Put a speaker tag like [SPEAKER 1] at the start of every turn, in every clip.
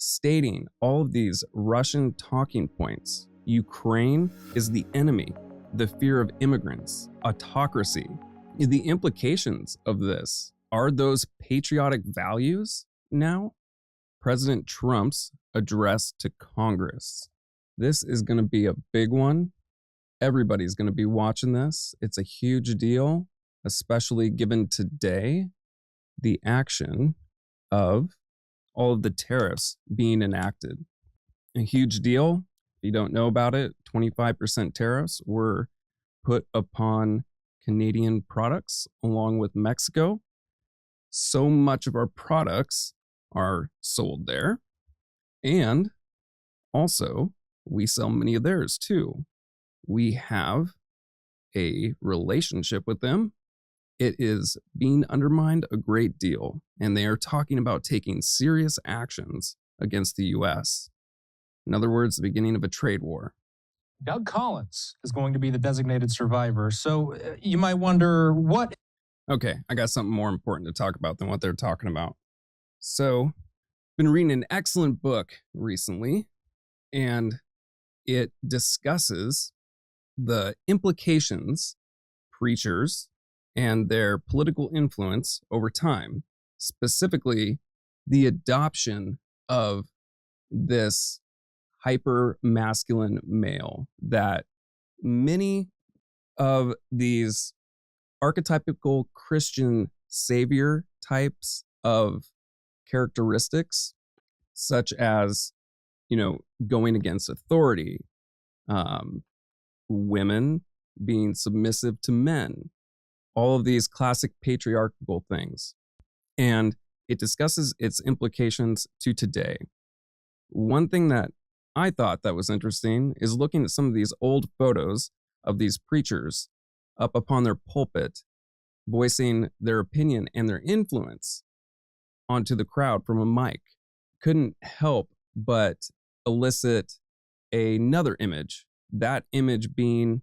[SPEAKER 1] stating all of these Russian talking points. Ukraine is the enemy, the fear of immigrants, autocracy. The implications of this are those patriotic values now? President Trump's address to Congress. This is going to be a big one. Everybody's going to be watching this. It's a huge deal, especially given today the action of all of the tariffs being enacted. A huge deal. If you don't know about it, 25% tariffs were put upon Canadian products along with Mexico. So much of our products are sold there. And also, we sell many of theirs too. We have a relationship with them. It is being undermined a great deal, and they are talking about taking serious actions against the US. In other words, the beginning of a trade war.
[SPEAKER 2] Doug Collins is going to be the designated survivor. So you might wonder what...
[SPEAKER 1] Okay, I got something more important to talk about than what they're talking about. So, been reading an excellent book recently, and it discusses the implications preachers and their political influence over time, specifically the adoption of this hyper-masculine male that many of these archetypical Christian savior types of characteristics, such as, going against authority, women being submissive to men, all of these classic patriarchal things. And it discusses its implications to today. One thing that I thought that was interesting is looking at some of these old photos of these preachers up upon their pulpit, voicing their opinion and their influence onto the crowd from a mic. Couldn't help but elicit another image, that image being,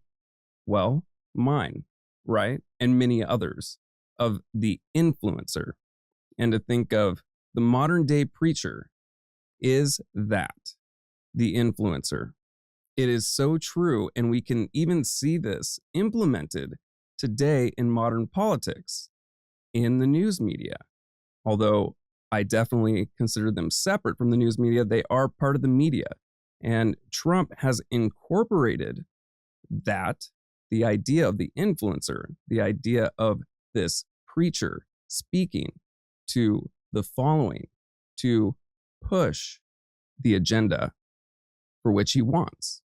[SPEAKER 1] well, mine, right? And many others, of the influencer. And to think of the modern day preacher is that, the influencer. It is so true, and we can even see this implemented today in modern politics, in the news media. Although I definitely consider them separate from the news media, they are part of the media. And Trump has incorporated that, the idea of the influencer, the idea of this preacher speaking to the following to push the agenda for which he wants.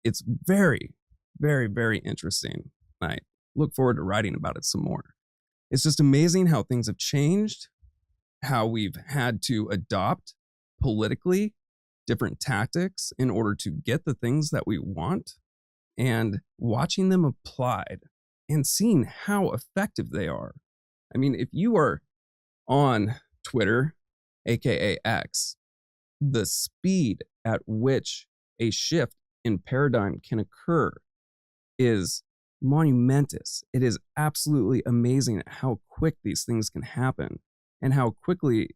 [SPEAKER 1] It's very, very, very interesting. I look forward to writing about it some more. It's just amazing how things have changed, how we've had to adopt politically different tactics in order to get the things that we want, and watching them applied and seeing how effective they are. I mean, if you are on Twitter, aka X, the speed at which a shift in paradigm can occur is monumentous. It is absolutely amazing how quick these things can happen and how quickly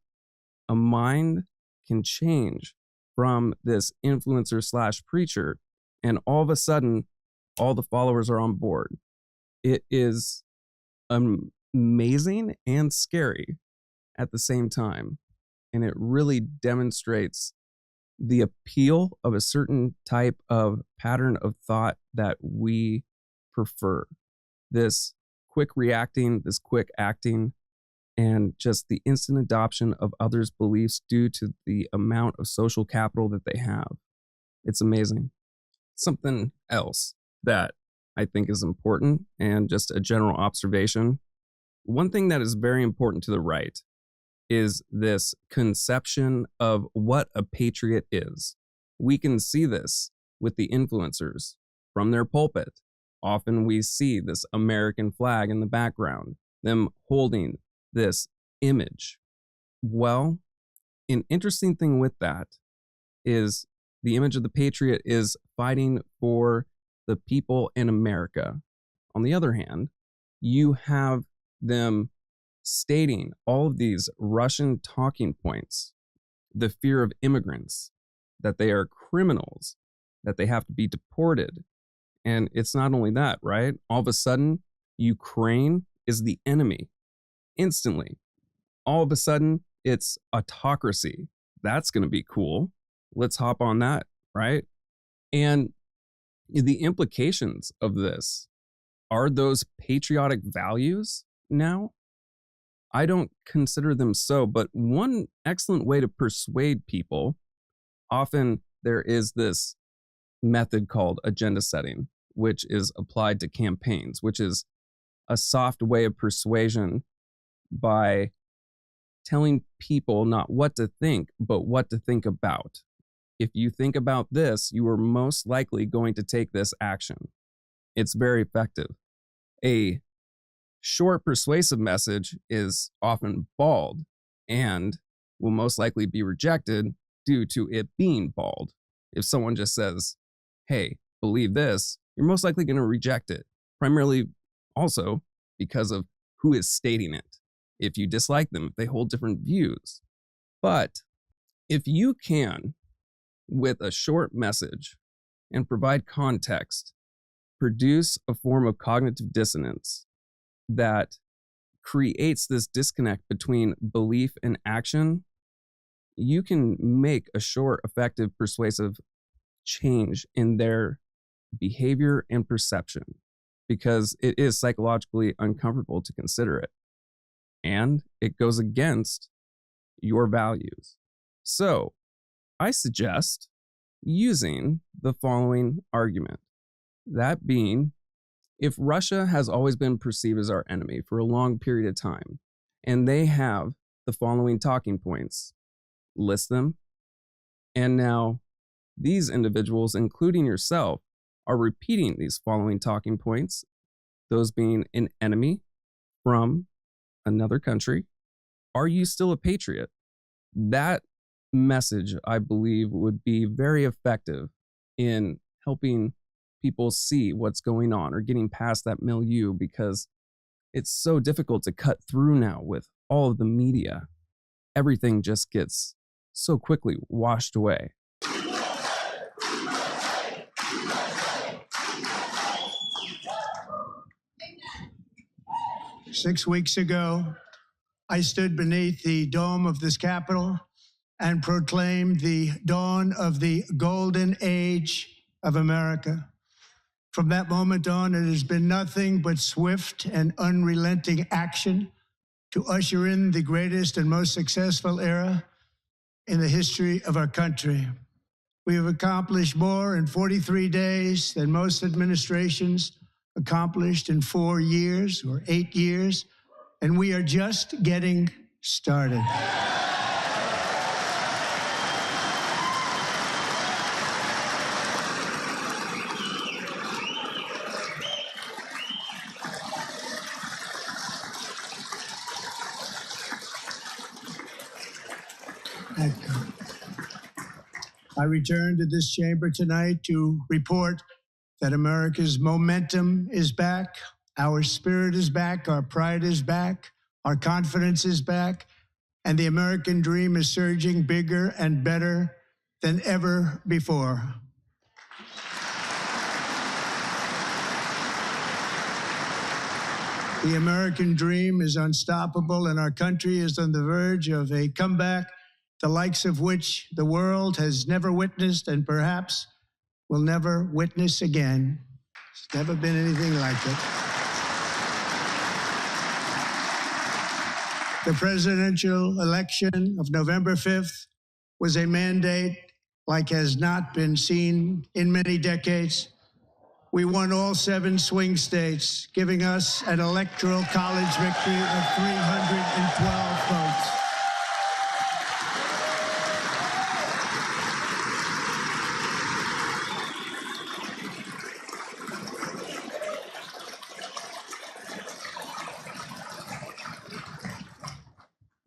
[SPEAKER 1] a mind can change from this influencer slash preacher, and all of a sudden, all the followers are on board. It is amazing and scary at the same time. And it really demonstrates the appeal of a certain type of pattern of thought that we prefer. This quick reacting, this quick acting, and just the instant adoption of others' beliefs due to the amount of social capital that they have. It's amazing. Something else that I think is important, and just a general observation. One thing that is very important to the right is this conception of what a patriot is. We can see this with the influencers from their pulpit. Often we see this American flag in the background, them holding this image. Well, an interesting thing with that is the image of the patriot is fighting for the people in America. On the other hand, you have them stating all of these Russian talking points, the fear of immigrants, that they are criminals, that they have to be deported. And it's not only that, right? All of a sudden, Ukraine is the enemy instantly. All of a sudden, it's autocracy. That's going to be cool. Let's hop on that, right? And the implications of this are those patriotic values now? I don't consider them so, but one excellent way to persuade people, often there is this method called agenda setting, which is applied to campaigns, which is a soft way of persuasion by telling people not what to think, but what to think about. If you think about this, you are most likely going to take this action. It's very effective. A short, persuasive message is often bald and will most likely be rejected due to it being bald. If someone just says, hey, believe this, you're most likely going to reject it, primarily also because of who is stating it. If you dislike them, if they hold different views. But if you can, with a short message and provide context, produce a form of cognitive dissonance that creates this disconnect between belief and action, you can make a short, effective, persuasive change in their behavior and perception, because it is psychologically uncomfortable to consider it. And it goes against your values. So I suggest using the following argument. That being, if Russia has always been perceived as our enemy for a long period of time, and they have the following talking points, list them. And now these individuals, including yourself, are repeating these following talking points, those being an enemy from another country. Are you still a patriot? That message, I believe, would be very effective in helping people see what's going on or getting past that milieu, because it's so difficult to cut through now with all of the media. Everything just gets so quickly washed away.
[SPEAKER 3] 6 weeks ago, I stood beneath the dome of this Capitol and proclaimed the dawn of the golden age of America. From that moment on, it has been nothing but swift and unrelenting action to usher in the greatest and most successful era in the history of our country. We have accomplished more in 43 days than most administrations accomplished in 4 years or 8 years, and we are just getting started. I return to this chamber tonight to report that America's momentum is back, our spirit is back, our pride is back, our confidence is back, and the American dream is surging bigger and better than ever before. The American dream is unstoppable, and our country is on the verge of a comeback, the likes of which the world has never witnessed and perhaps will never witness again. There's never been anything like it. The presidential election of November 5th was a mandate like has not been seen in many decades. We won all 7 swing states, giving us an electoral college victory of 312 votes.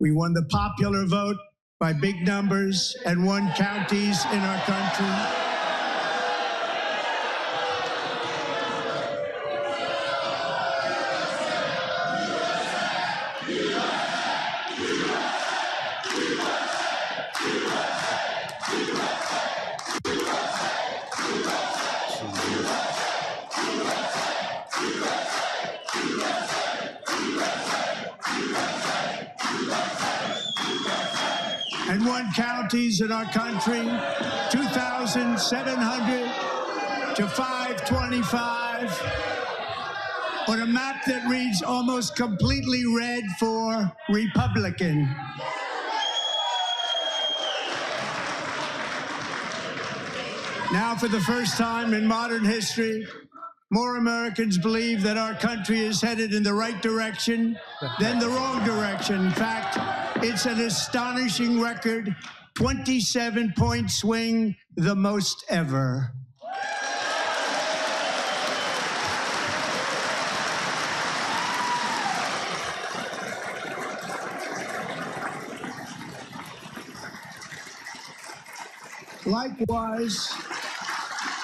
[SPEAKER 3] We won the popular vote by big numbers and won counties in our country. casualties in our country, 2,700 to 525, on a map that reads almost completely red for Republican. Now, for the first time in modern history, more Americans believe that our country is headed in the right direction than the wrong direction. In fact, it's an astonishing record, 27-point swing, the most ever. Likewise,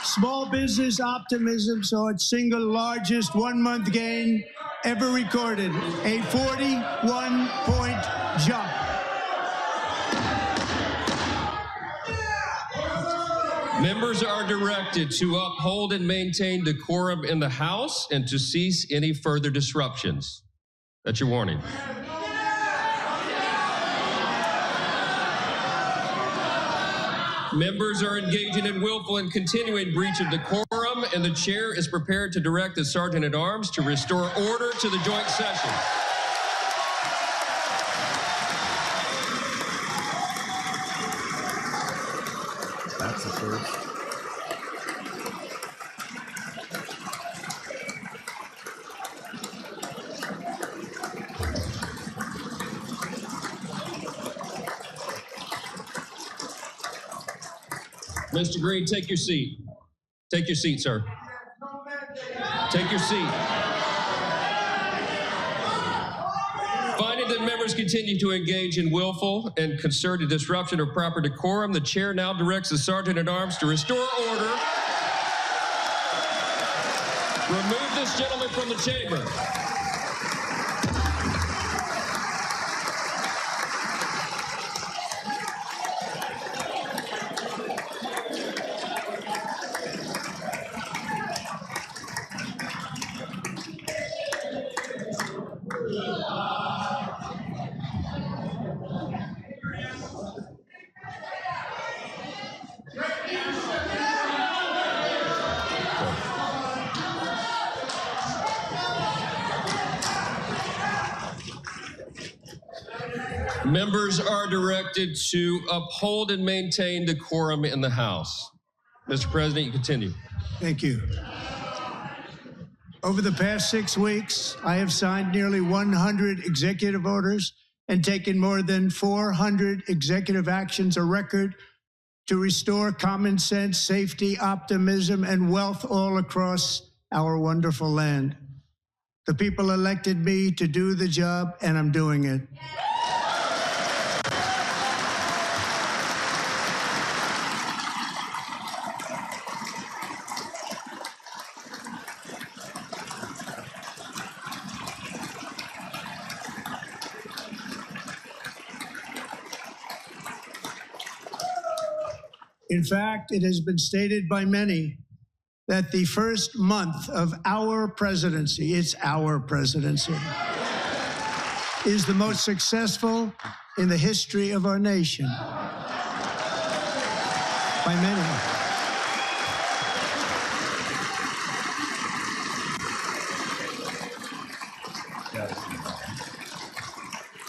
[SPEAKER 3] small business optimism saw its single largest one-month gain ever recorded, a 41-point jump.
[SPEAKER 4] Members are directed to uphold and maintain decorum in the House and to cease any further disruptions. That's your warning. Members are engaging in willful and continuing breach of decorum, and the chair is prepared to direct the Sergeant-at-Arms to restore order to the joint session.
[SPEAKER 1] That's the first.
[SPEAKER 4] Mr. Green, take your seat. Take your seat, sir. Take your seat. Finding that members continue to engage in willful and concerted disruption of proper decorum, the chair now directs the Sergeant-at-Arms to restore order. Remove this gentleman from the chamber. Members are directed to uphold and maintain decorum in the House. Mr. President, you continue.
[SPEAKER 3] Thank you. Over the past 6 weeks, I have signed nearly 100 executive orders and taken more than 400 executive actions, a record to restore common sense, safety, optimism, and wealth all across our wonderful land. The people elected me to do the job, and I'm doing it. In fact, it has been stated by many that the first month of our presidency, it's our presidency, is the most successful in the history of our nation. By many.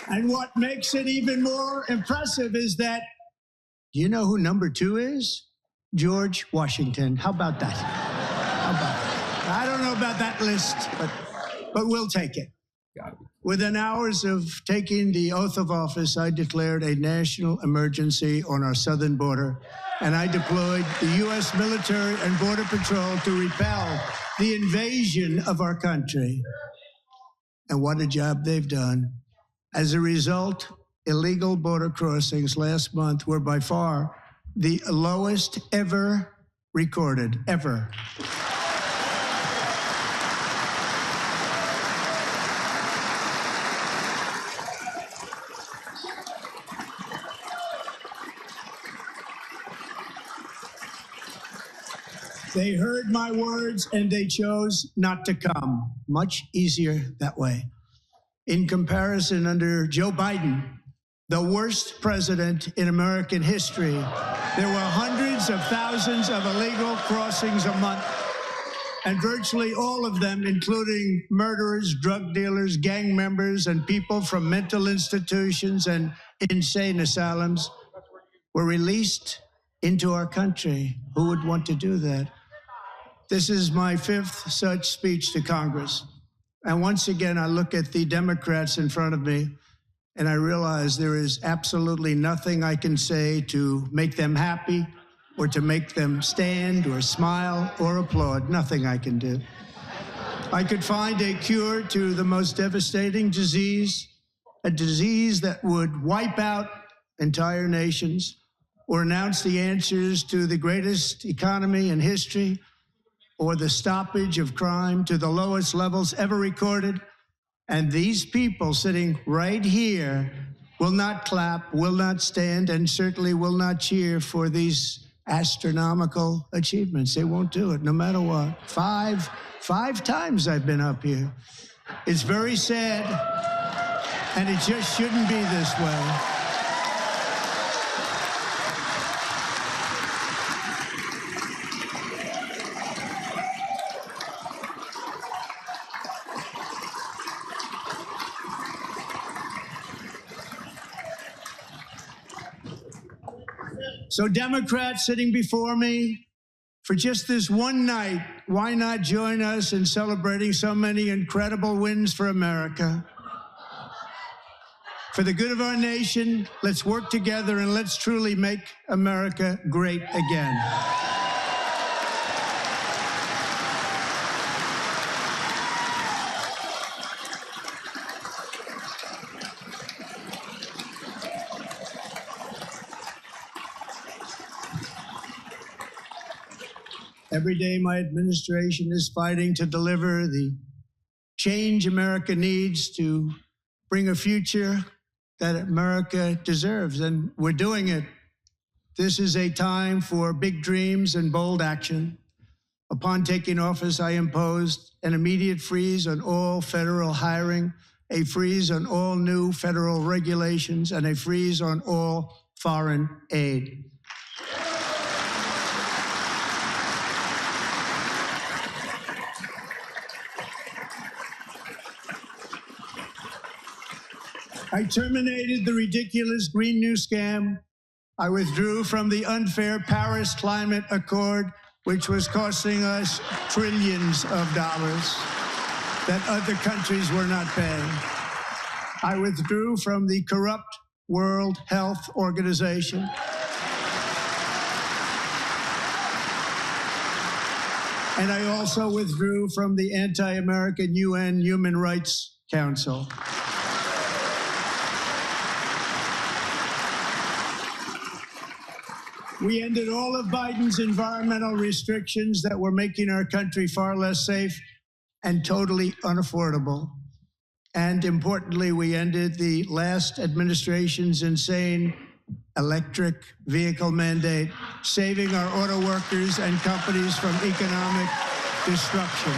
[SPEAKER 3] And what makes it even more impressive is that, do you know who number 2 is? George Washington. How about that? How about that? I don't know about that list, but we'll take it. Within hours of taking the oath of office, I declared a national emergency on our southern border, and I deployed the U.S. military and Border Patrol to repel the invasion of our country. And what a job they've done. As a result, illegal border crossings last month were by far the lowest ever recorded, ever. They heard my words and they chose not to come. Much easier that way. In comparison, under Joe Biden, the worst president in American history. There were hundreds of thousands of illegal crossings a month, and virtually all of them, including murderers, drug dealers, gang members, and people from mental institutions and insane asylums, were released into our country. Who would want to do that? This is my fifth such speech to Congress. And once again, I look at the Democrats in front of me, and I realize there is absolutely nothing I can say to make them happy or to make them stand or smile or applaud. Nothing I can do. I could find a cure to the most devastating disease, a disease that would wipe out entire nations, or announce the answers to the greatest economy in history, or the stoppage of crime to the lowest levels ever recorded. And these people sitting right here will not clap, will not stand, and certainly will not cheer for these astronomical achievements. They won't do it, no matter what. Five times I've been up here. It's very sad, and it just shouldn't be this way. So Democrats sitting before me, for just this one night, why not join us in celebrating so many incredible wins for America? For the good of our nation, let's work together and let's truly make America great again. Every day, my administration is fighting to deliver the change America needs to bring a future that America deserves, and we're doing it. This is a time for big dreams and bold action. Upon taking office, I imposed an immediate freeze on all federal hiring, a freeze on all new federal regulations, and a freeze on all foreign aid. I terminated the ridiculous Green New Scam. I withdrew from the unfair Paris Climate Accord, which was costing us trillions of dollars that other countries were not paying. I withdrew from the corrupt World Health Organization. And I also withdrew from the anti-American UN Human Rights Council. We ended all of Biden's environmental restrictions that were making our country far less safe and totally unaffordable. And importantly, we ended the last administration's insane electric vehicle mandate, saving our auto workers and companies from economic destruction.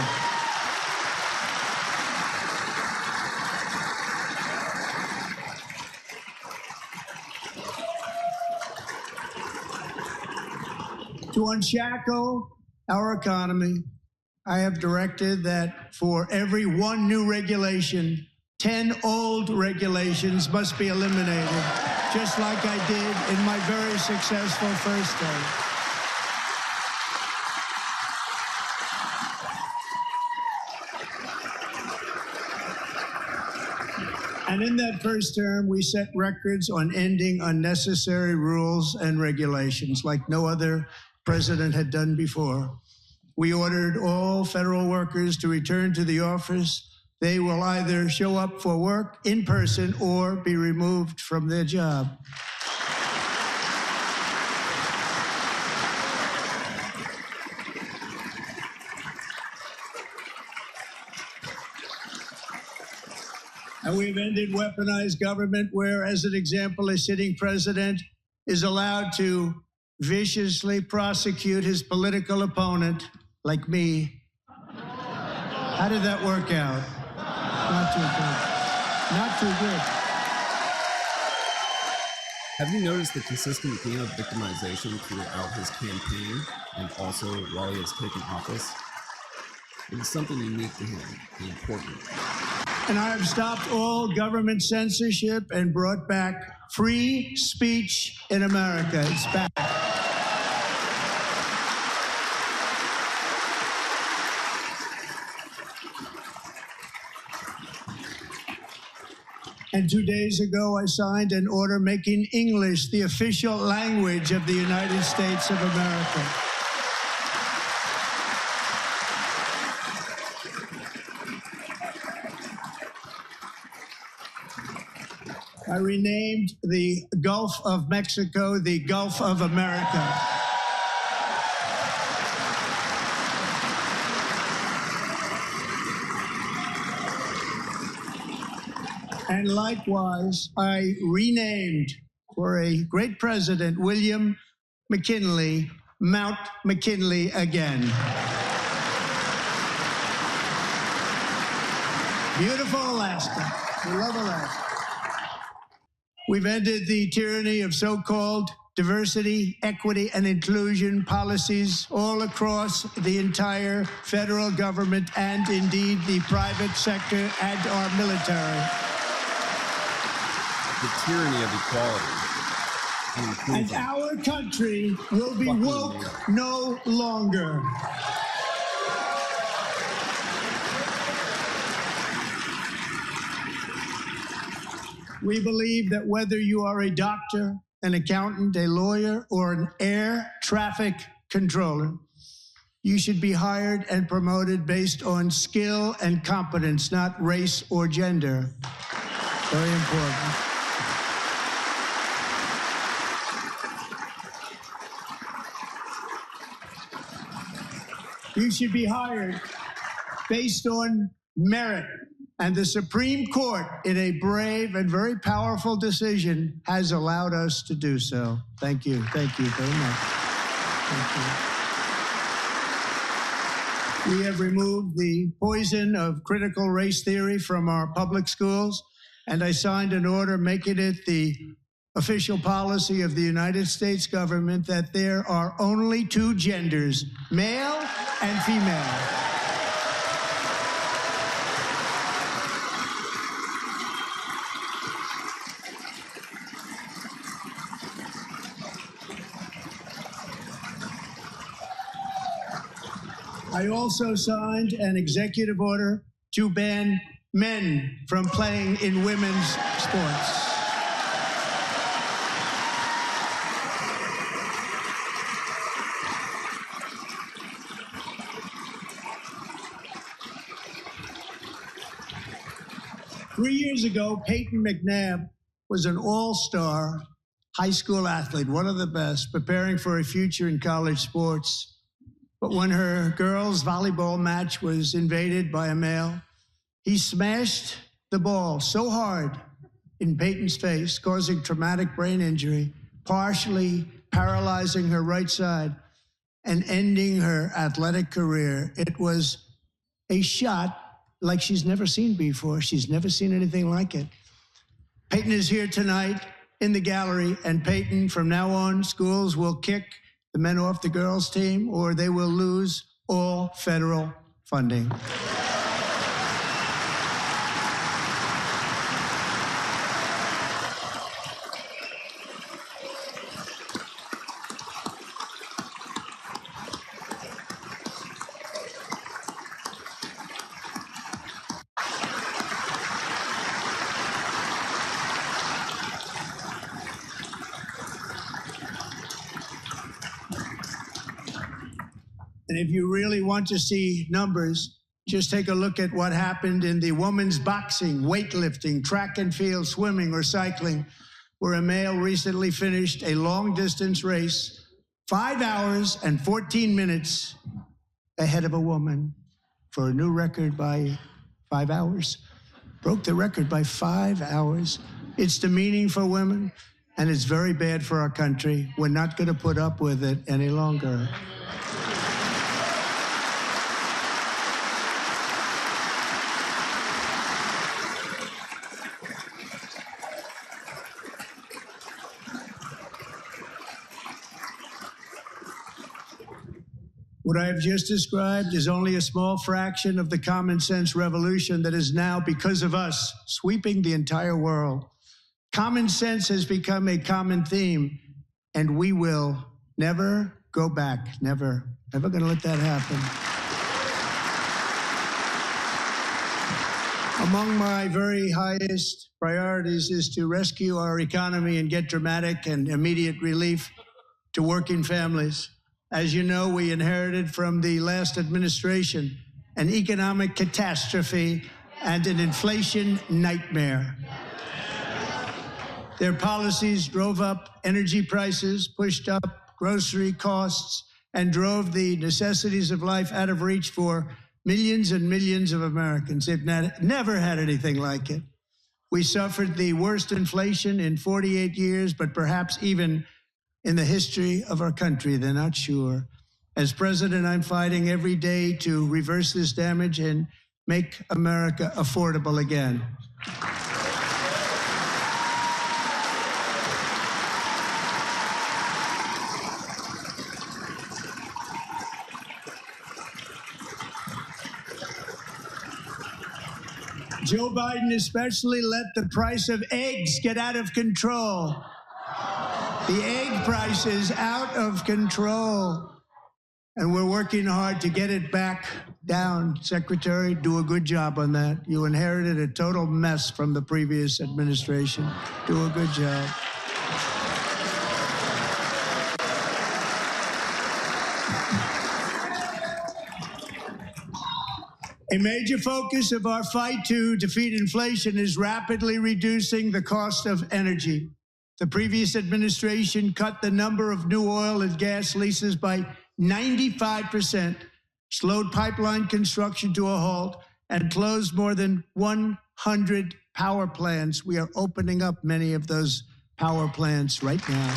[SPEAKER 3] To unshackle our economy, I have directed that for every one new regulation, 10 old regulations must be eliminated, just like I did in my very successful first term. And in that first term, we set records on ending unnecessary rules and regulations like no other president had done before. We ordered all federal workers to return to the office. They will either show up for work in person or be removed from their job. And we've ended weaponized government where, as an example, a sitting president is allowed to viciously prosecute his political opponent, like me. How did that work out? Not too good. Not too good.
[SPEAKER 1] Have you noticed the consistent theme of victimization throughout his campaign and also while he has taken office? It is something unique to him and important.
[SPEAKER 3] And I have stopped all government censorship and brought back free speech in America. It's back. And 2 days ago, I signed an order making English the official language of the United States of America. I renamed the Gulf of Mexico the Gulf of America. And likewise, I renamed, for a great president, William McKinley, Mount McKinley again. Beautiful Alaska. We love Alaska. We've ended the tyranny of so-called diversity, equity, and inclusion policies all across the entire federal government and indeed the private sector and our military.
[SPEAKER 1] The tyranny of equality.
[SPEAKER 3] And our country will be woke no longer. We believe that whether you are a doctor, an accountant, a lawyer, or an air traffic controller, you should be hired and promoted based on skill and competence, not race or gender. Very important. You should be hired based on merit. And the Supreme Court, in a brave and very powerful decision, has allowed us to do so. Thank you. Thank you very much. Thank you. We have removed the poison of critical race theory from our public schools, and I signed an order making it the official policy of the United States government that there are only two genders, male and female. I also signed an executive order to ban men from playing in women's sports. Three years ago, Peyton McNabb was an all-star high school athlete, one of the best, preparing for a future in college sports. But when her girls' volleyball match was invaded by a male, he smashed the ball so hard in Peyton's face, causing traumatic brain injury, partially paralyzing her right side and ending her athletic career. It was a shot like she's never seen before. She's never seen anything like it. Peyton is here tonight in the gallery, and Peyton, from now on, schools will kick the men off the girls' team, or they will lose all federal funding. And if you really want to see numbers, just take a look at what happened in the women's boxing, weightlifting, track and field, swimming, or cycling, where a male recently finished a long-distance race 5 hours and 14 minutes ahead of a woman for a new record by 5 hours. Broke the record by 5 hours. It's demeaning for women, and it's very bad for our country. We're not going to put up with it any longer. What I have just described is only a small fraction of the common sense revolution that is now, because of us, sweeping the entire world. Common sense has become a common theme, and we will never go back. Never. Never going to let that happen. Among my very highest priorities is to rescue our economy and get dramatic and immediate relief to working families. As you know, we inherited from the last administration an economic catastrophe and an inflation nightmare. Their policies drove up energy prices, pushed up grocery costs, and drove the necessities of life out of reach for millions and millions of Americans. They've never had anything like it. We suffered the worst inflation in 48 years, but perhaps even in the history of our country. They're not sure. As president, I'm fighting every day to reverse this damage and make America affordable again. Joe Biden especially let the price of eggs get out of control. The egg price is out of control, and we're working hard to get it back down. Secretary, do a good job on that. You inherited a total mess from the previous administration. Do a good job. A major focus of our fight to defeat inflation is rapidly reducing the cost of energy. The previous administration cut the number of new oil and gas leases by 95%, slowed pipeline construction to a halt, and closed more than 100 power plants. We are opening up many of those power plants right now.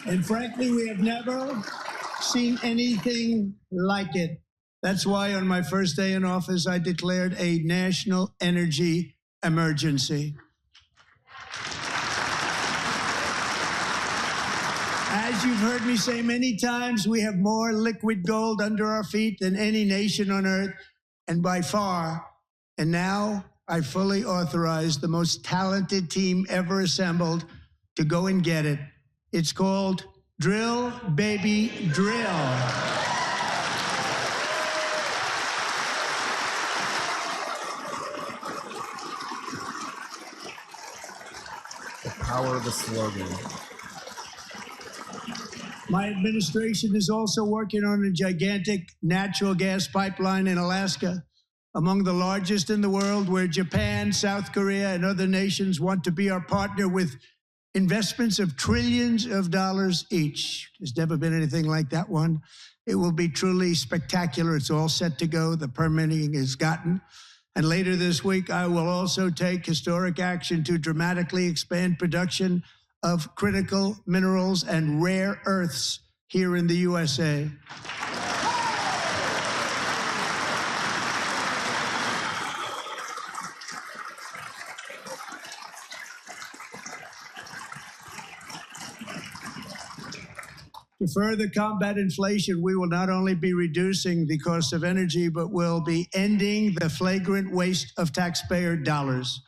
[SPEAKER 3] And frankly, we have never seen anything like it. That's why on my first day in office, I declared a national energy emergency. As you've heard me say many times, we have more liquid gold under our feet than any nation on earth, and by far. And now I fully authorize the most talented team ever assembled to go and get it. It's called Drill, Baby, Drill.
[SPEAKER 1] The power of the slogan.
[SPEAKER 3] My administration is also working on a gigantic natural gas pipeline in Alaska, among the largest in the world, where Japan, South Korea, and other nations want to be our partner with investments of trillions of dollars each. There's never been anything like that one. It will be truly spectacular. It's all set to go. The permitting is gotten. And later this week, I will also take historic action to dramatically expand production of critical minerals and rare earths here in the USA. To further combat inflation, we will not only be reducing the cost of energy, but will be ending the flagrant waste of taxpayer dollars.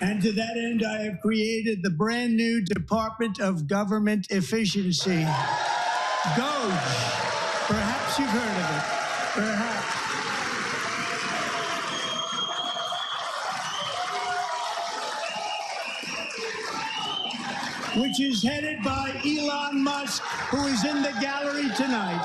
[SPEAKER 3] And to that end, I have created the brand new Department of Government Efficiency, GOGE. Perhaps you've heard of it. Perhaps. Which is headed by Elon Musk, who is in the gallery tonight.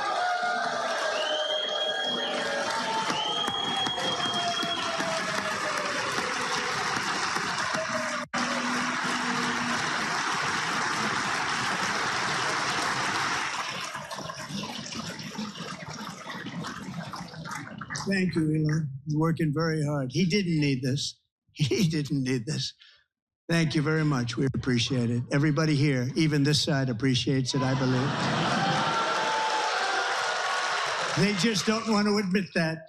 [SPEAKER 3] Thank you, Elon. He's working very hard. He didn't need this. He didn't need this. Thank you very much. We appreciate it. Everybody here, even this side, appreciates it, I believe. They just don't want to admit that.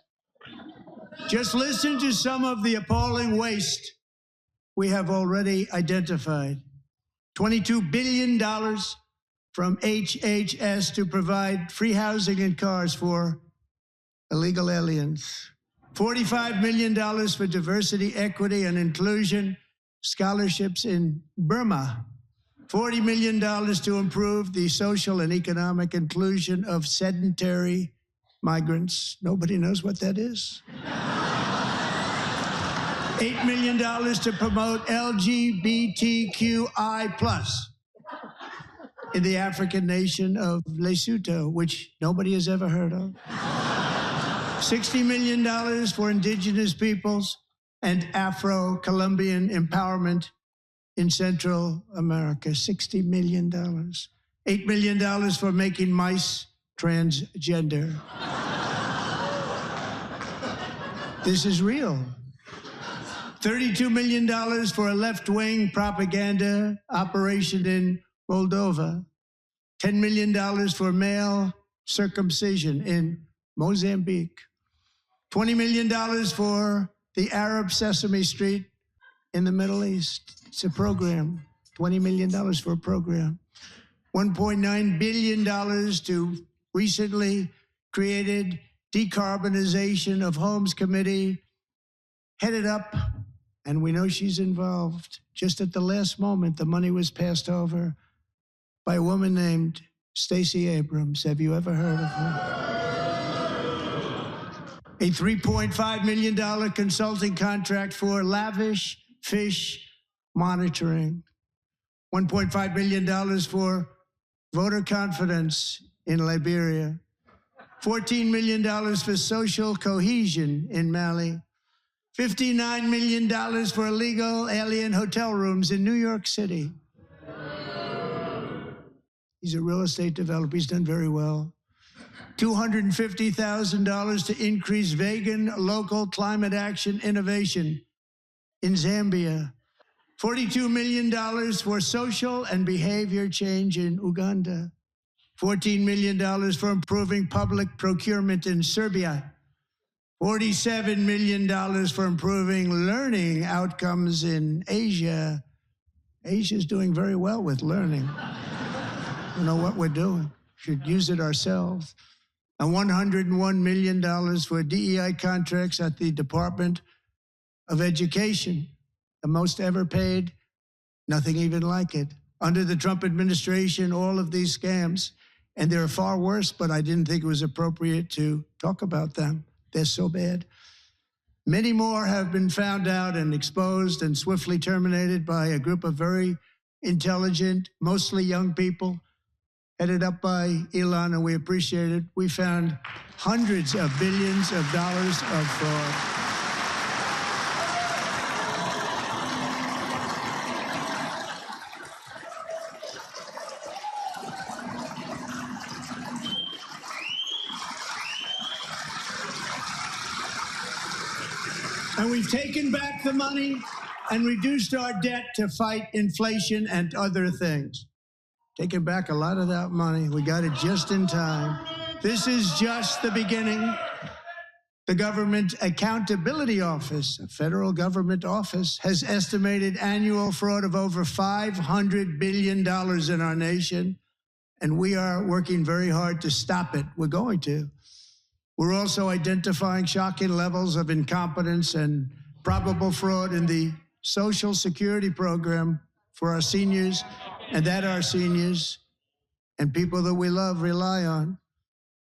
[SPEAKER 3] Just listen to some of the appalling waste we have already identified. $22 billion from HHS to provide free housing and cars for illegal aliens. $45 million for diversity, equity, and inclusion scholarships in Burma. $40 million to improve the social and economic inclusion of sedentary migrants. Nobody knows what that is. $8 million to promote LGBTQI+ in the African nation of Lesotho, which nobody has ever heard of. $60 million for indigenous peoples and Afro-Colombian empowerment in Central America. $60 million. $8 million for making mice transgender. This is real. $32 million for a left-wing propaganda operation in Moldova. $10 million for male circumcision in Mozambique. $20 million for the Arab Sesame Street in the Middle East. It's a program. $20 million for a program. $1.9 billion to recently created Decarbonization of Homes Committee, headed up, and we know she's involved. Just at the last moment, the money was passed over by a woman named Stacey Abrams. Have you ever heard of her? A $3.5 million consulting contract for lavish fish monitoring. $1.5 million for voter confidence in Liberia. $14 million for social cohesion in Mali. $59 million for illegal alien hotel rooms in New York City. He's a real estate developer. He's done very well. $250,000 to increase vegan local climate action innovation in Zambia. $42 million for social and behavior change in Uganda. $14 million for improving public procurement in Serbia. $47 million for improving learning outcomes in Asia. Asia's doing very well with learning. We know what we're doing. Should use it ourselves. And $101 million for DEI contracts at the Department of Education, the most ever paid, nothing even like it. Under the Trump administration, all of these scams, and they're far worse, but I didn't think it was appropriate to talk about them. They're so bad. Many more have been found out and exposed and swiftly terminated by a group of very intelligent, mostly young people, headed up by Elon, and we appreciate it. We found hundreds of billions of dollars of fraud. And we've taken back the money and reduced our debt to fight inflation and other things. Taking back a lot of that money. We got it just in time. This is just the beginning. The Government Accountability Office, a federal government office, has estimated annual fraud of over $500 billion in our nation, and we are working very hard to stop it. We're going to. We're also identifying shocking levels of incompetence and probable fraud in the Social Security program for our seniors, and that our seniors and people that we love rely on.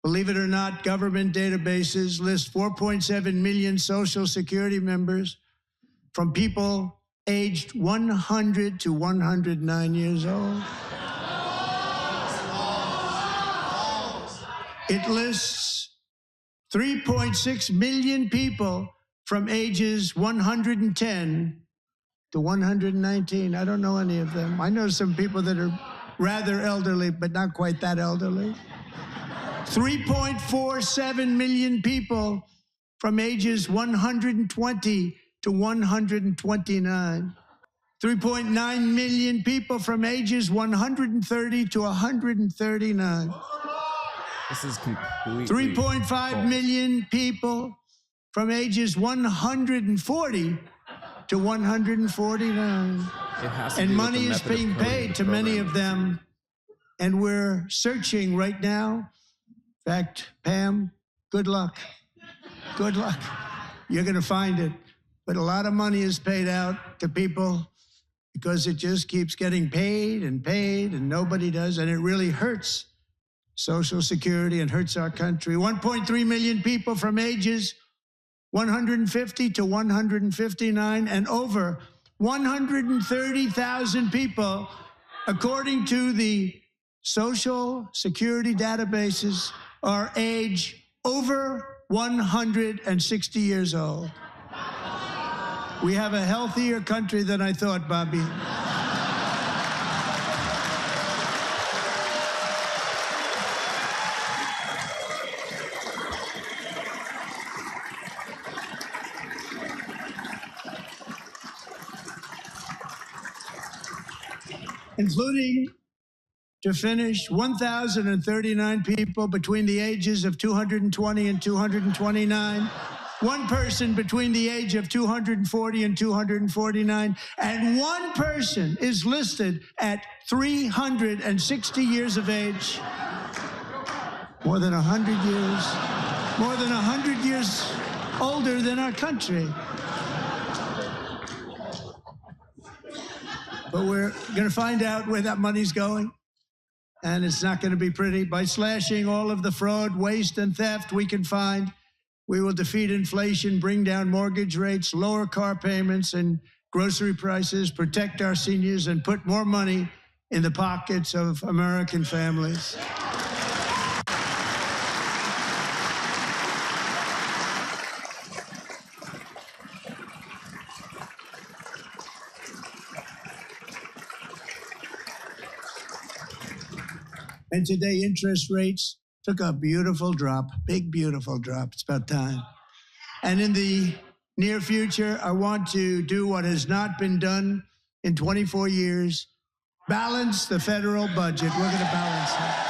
[SPEAKER 3] Believe it or not, government databases list 4.7 million Social Security members from people aged 100 to 109 years old. It lists 3.6 million people from ages 110 to 119. I don't know any of them. I know some people that are rather elderly, but not quite that elderly. 3.47 million people from ages 120 to 129. 3.9 million people from ages 130 to 139.
[SPEAKER 1] This is completely
[SPEAKER 3] 3.5 million people from ages 140 to 149. And money is being paid to many of them. And we're searching right now. In fact, Pam, good luck. Good luck. You're going to find it. But a lot of money is paid out to people because it just keeps getting paid, and nobody does. And it really hurts Social Security and hurts our country. 1.3 million people from ages 150 to 159, and over 130,000 people, according to the Social Security databases, are age over 160 years old. We have a healthier country than I thought, Bobby. Including, to finish, 1,039 people between the ages of 220 and 229, one person between the age of 240 and 249, and one person is listed at 360 years of age. More than 100 years older than our country. But we're going to find out where that money's going, and it's not going to be pretty. By slashing all of the fraud, waste, and theft we can find, we will defeat inflation, bring down mortgage rates, lower car payments and grocery prices, protect our seniors, and put more money in the pockets of American families. And today, interest rates took a beautiful drop, big, beautiful drop. It's about time. And in the near future, I want to do what has not been done in 24 years, balance the federal budget. We're going to balance it.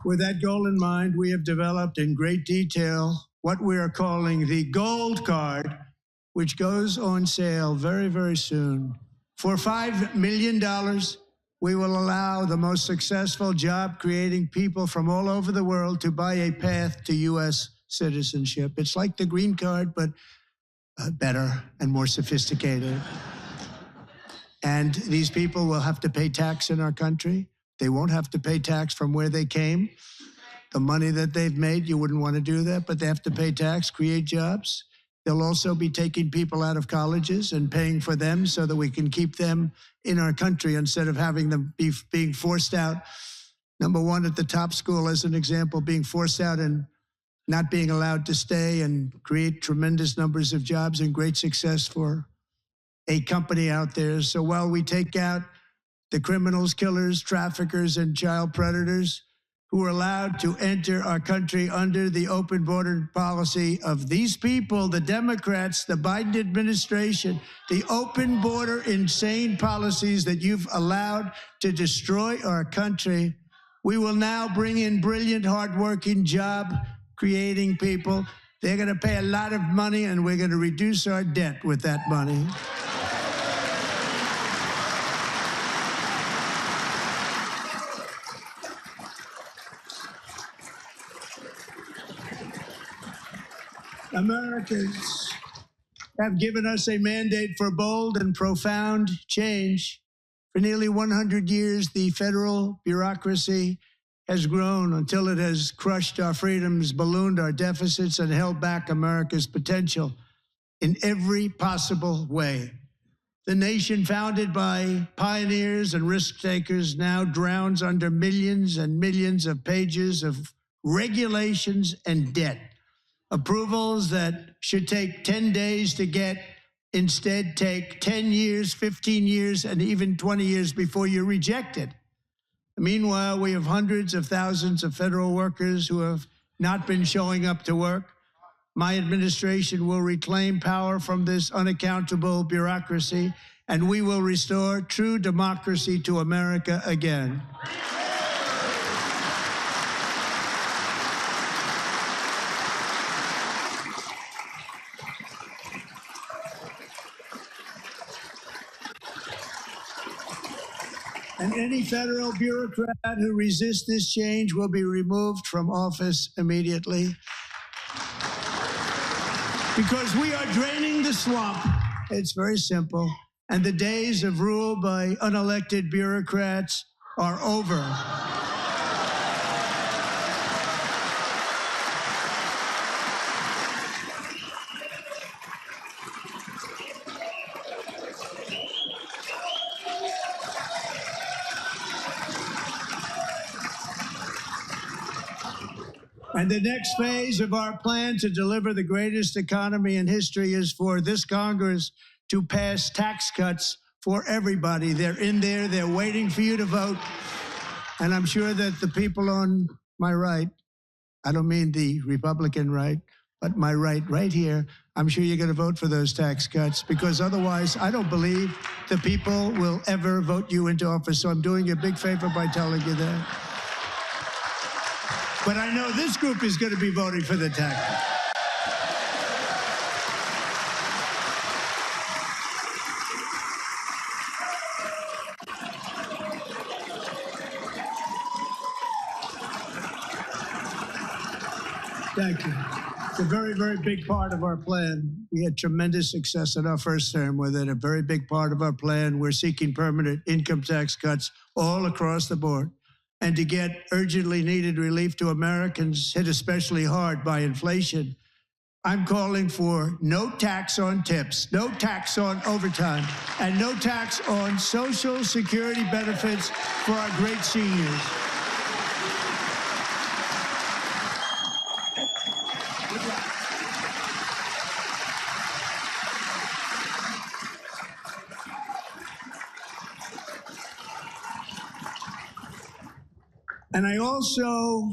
[SPEAKER 3] With that goal in mind, we have developed in great detail what we are calling the Gold Card, which goes on sale very, very soon. For $5 million, we will allow the most successful job-creating people from all over the world to buy a path to U.S. citizenship. It's like the green card, but better and more sophisticated. And these people will have to pay tax in our country. They won't have to pay tax from where they came. The money that they've made, you wouldn't want to do that, but they have to pay tax, create jobs. They'll also be taking people out of colleges and paying for them so that we can keep them in our country instead of having them being forced out. Number one, at the top school, as an example, being forced out and not being allowed to stay and create tremendous numbers of jobs and great success for a company out there. So while we take out the criminals, killers, traffickers, and child predators who are allowed to enter our country under the open border policy of these people, the Democrats, the Biden administration, the open border insane policies that you've allowed to destroy our country, we will now bring in brilliant, hardworking, job-creating people. They're going to pay a lot of money, and we're going to reduce our debt with that money. Americans have given us a mandate for bold and profound change. For nearly 100 years, the federal bureaucracy has grown until it has crushed our freedoms, ballooned our deficits, and held back America's potential in every possible way. The nation founded by pioneers and risk takers now drowns under millions and millions of pages of regulations and debt. Approvals that should take 10 days to get instead take 10 years, 15 years, and even 20 years before you're rejected. Meanwhile, we have hundreds of thousands of federal workers who have not been showing up to work. My administration will reclaim power from this unaccountable bureaucracy, and we will restore true democracy to America again. And any federal bureaucrat who resists this change will be removed from office immediately. Because we are draining the swamp. It's very simple. And the days of rule by unelected bureaucrats are over. And the next phase of our plan to deliver the greatest economy in history is for this Congress to pass tax cuts for everybody. They're in there, they're waiting for you to vote. And I'm sure that the people on my right, I don't mean the Republican right, but my right here, I'm sure you're going to vote for those tax cuts, because otherwise I don't believe the people will ever vote you into office. So I'm doing you a big favor by telling you that. But I know this group is going to be voting for the tax cut. Thank you. It's a very, very big part of our plan. We had tremendous success in our first term with it. A very big part of our plan. We're seeking permanent income tax cuts all across the board. And to get urgently needed relief to Americans hit especially hard by inflation, I'm calling for no tax on tips, no tax on overtime, and no tax on Social Security benefits for our great seniors. And I also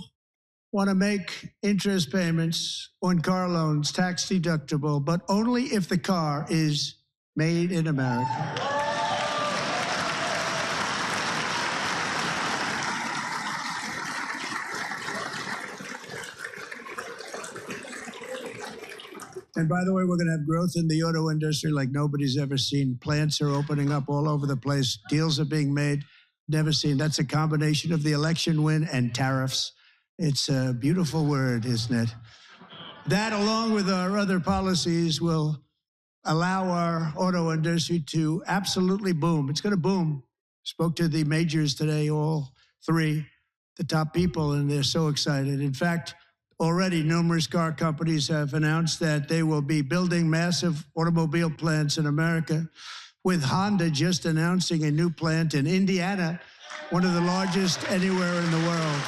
[SPEAKER 3] want to make interest payments on car loans tax deductible, but only if the car is made in America. And by the way, we're going to have growth in the auto industry like nobody's ever seen. Plants are opening up all over the place. Deals are being made. Never seen. That's a combination of the election win and tariffs. It's a beautiful word, isn't it? That, along with our other policies, will allow our auto industry to absolutely boom. It's going to boom. Spoke to the majors today, all three, the top people, and they're so excited. In fact, already numerous car companies have announced that they will be building massive automobile plants in America, with Honda just announcing a new plant in Indiana, one of the largest anywhere in the world.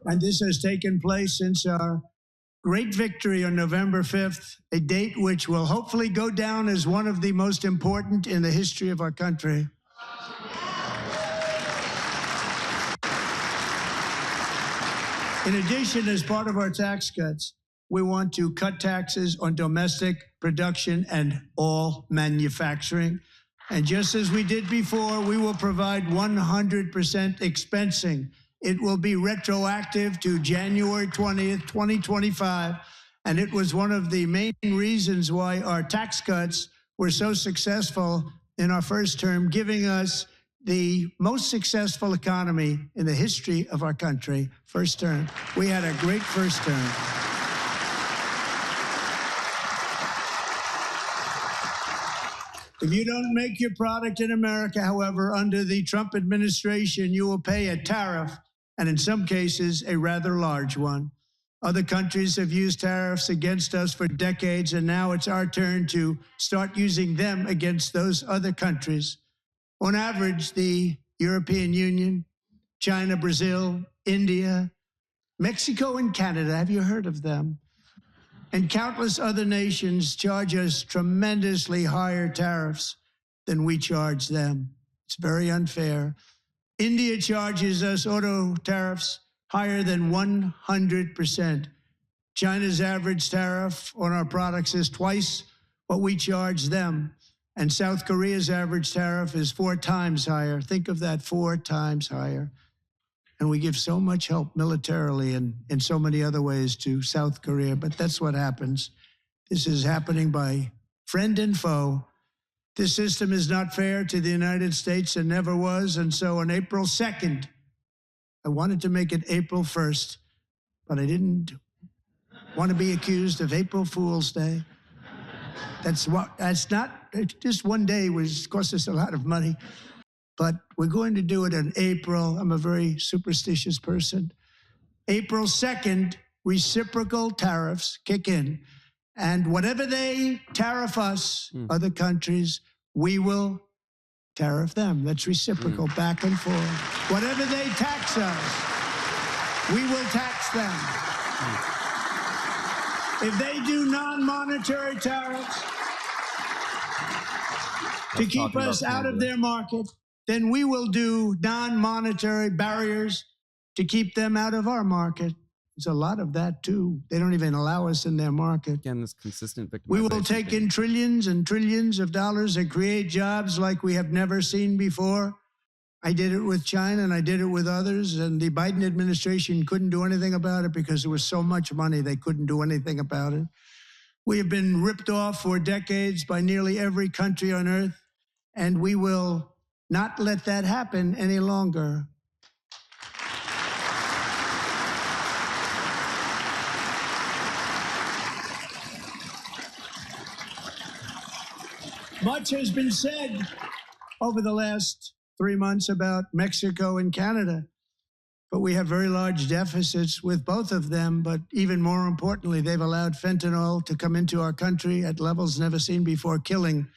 [SPEAKER 3] And this has taken place since our great victory on November 5th, a date which will hopefully go down as one of the most important in the history of our country. In addition, as part of our tax cuts, we want to cut taxes on domestic production and all manufacturing. And just as we did before, we will provide 100% expensing. It will be retroactive to January 20th, 2025. And it was one of the main reasons why our tax cuts were so successful in our first term, giving us the most successful economy in the history of our country, first term. We had a great first term. If you don't make your product in America, however, under the Trump administration, you will pay a tariff, and in some cases, a rather large one. Other countries have used tariffs against us for decades, and now it's our turn to start using them against those other countries. On average, the European Union, China, Brazil, India, Mexico, and Canada, have you heard of them? And countless other nations charge us tremendously higher tariffs than we charge them. It's very unfair. India charges us auto tariffs higher than 100%. China's average tariff on our products is twice what we charge them. And South Korea's average tariff is 4 times higher. Think of that, 4 times higher. And we give so much help militarily and in so many other ways to South Korea, but that's what happens. This is happening by friend and foe. This system is not fair to the United States and never was. And so on April 2nd, I wanted to make it April 1st, but I didn't want to be accused of April Fool's Day. That's not, just one day cost us a lot of money. But we're going to do it in April. I'm a very superstitious person. April 2nd, reciprocal tariffs kick in. And whatever they tariff us, other countries, we will tariff them. That's reciprocal, back and forth. Whatever they tax us, we will tax them. If they do non-monetary tariffs to keep us out of their market, then we will do non-monetary barriers to keep them out of our market. There's a lot of that, too. They don't even allow us in their market.
[SPEAKER 1] Again, this consistent victimization.
[SPEAKER 3] We will take in trillions and trillions of dollars and create jobs like we have never seen before. I did it with China and I did it with others, and the Biden administration couldn't do anything about it because there was so much money they couldn't do anything about it. We have been ripped off for decades by nearly every country on earth, and we will not let that happen any longer. Much has been said over the last 3 months about Mexico and Canada, but we have very large deficits with both of them. But even more importantly, they've allowed fentanyl to come into our country at levels never seen before, killing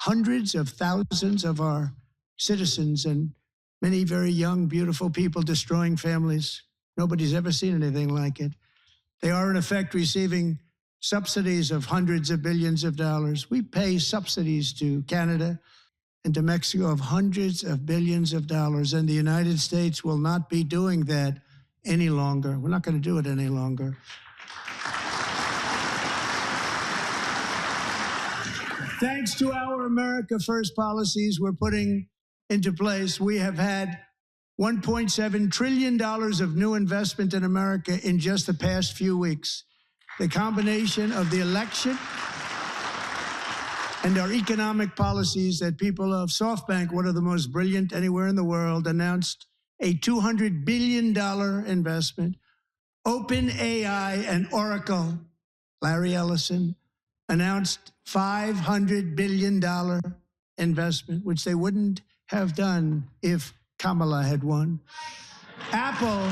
[SPEAKER 3] hundreds of thousands of our citizens and many very young, beautiful people, destroying families. Nobody's ever seen anything like it. They are, in effect, receiving subsidies of hundreds of billions of dollars. We pay subsidies to Canada and to Mexico of hundreds of billions of dollars, and the United States will not be doing that any longer. We're not going to do it any longer. Thanks to our America First policies we're putting into place, we have had $1.7 trillion of new investment in America in just the past few weeks. The combination of the election and our economic policies that people of SoftBank, one of the most brilliant anywhere in the world, announced a $200 billion investment. OpenAI and Oracle, Larry Ellison, announced $500 billion investment, which they wouldn't have done if Kamala had won. Apple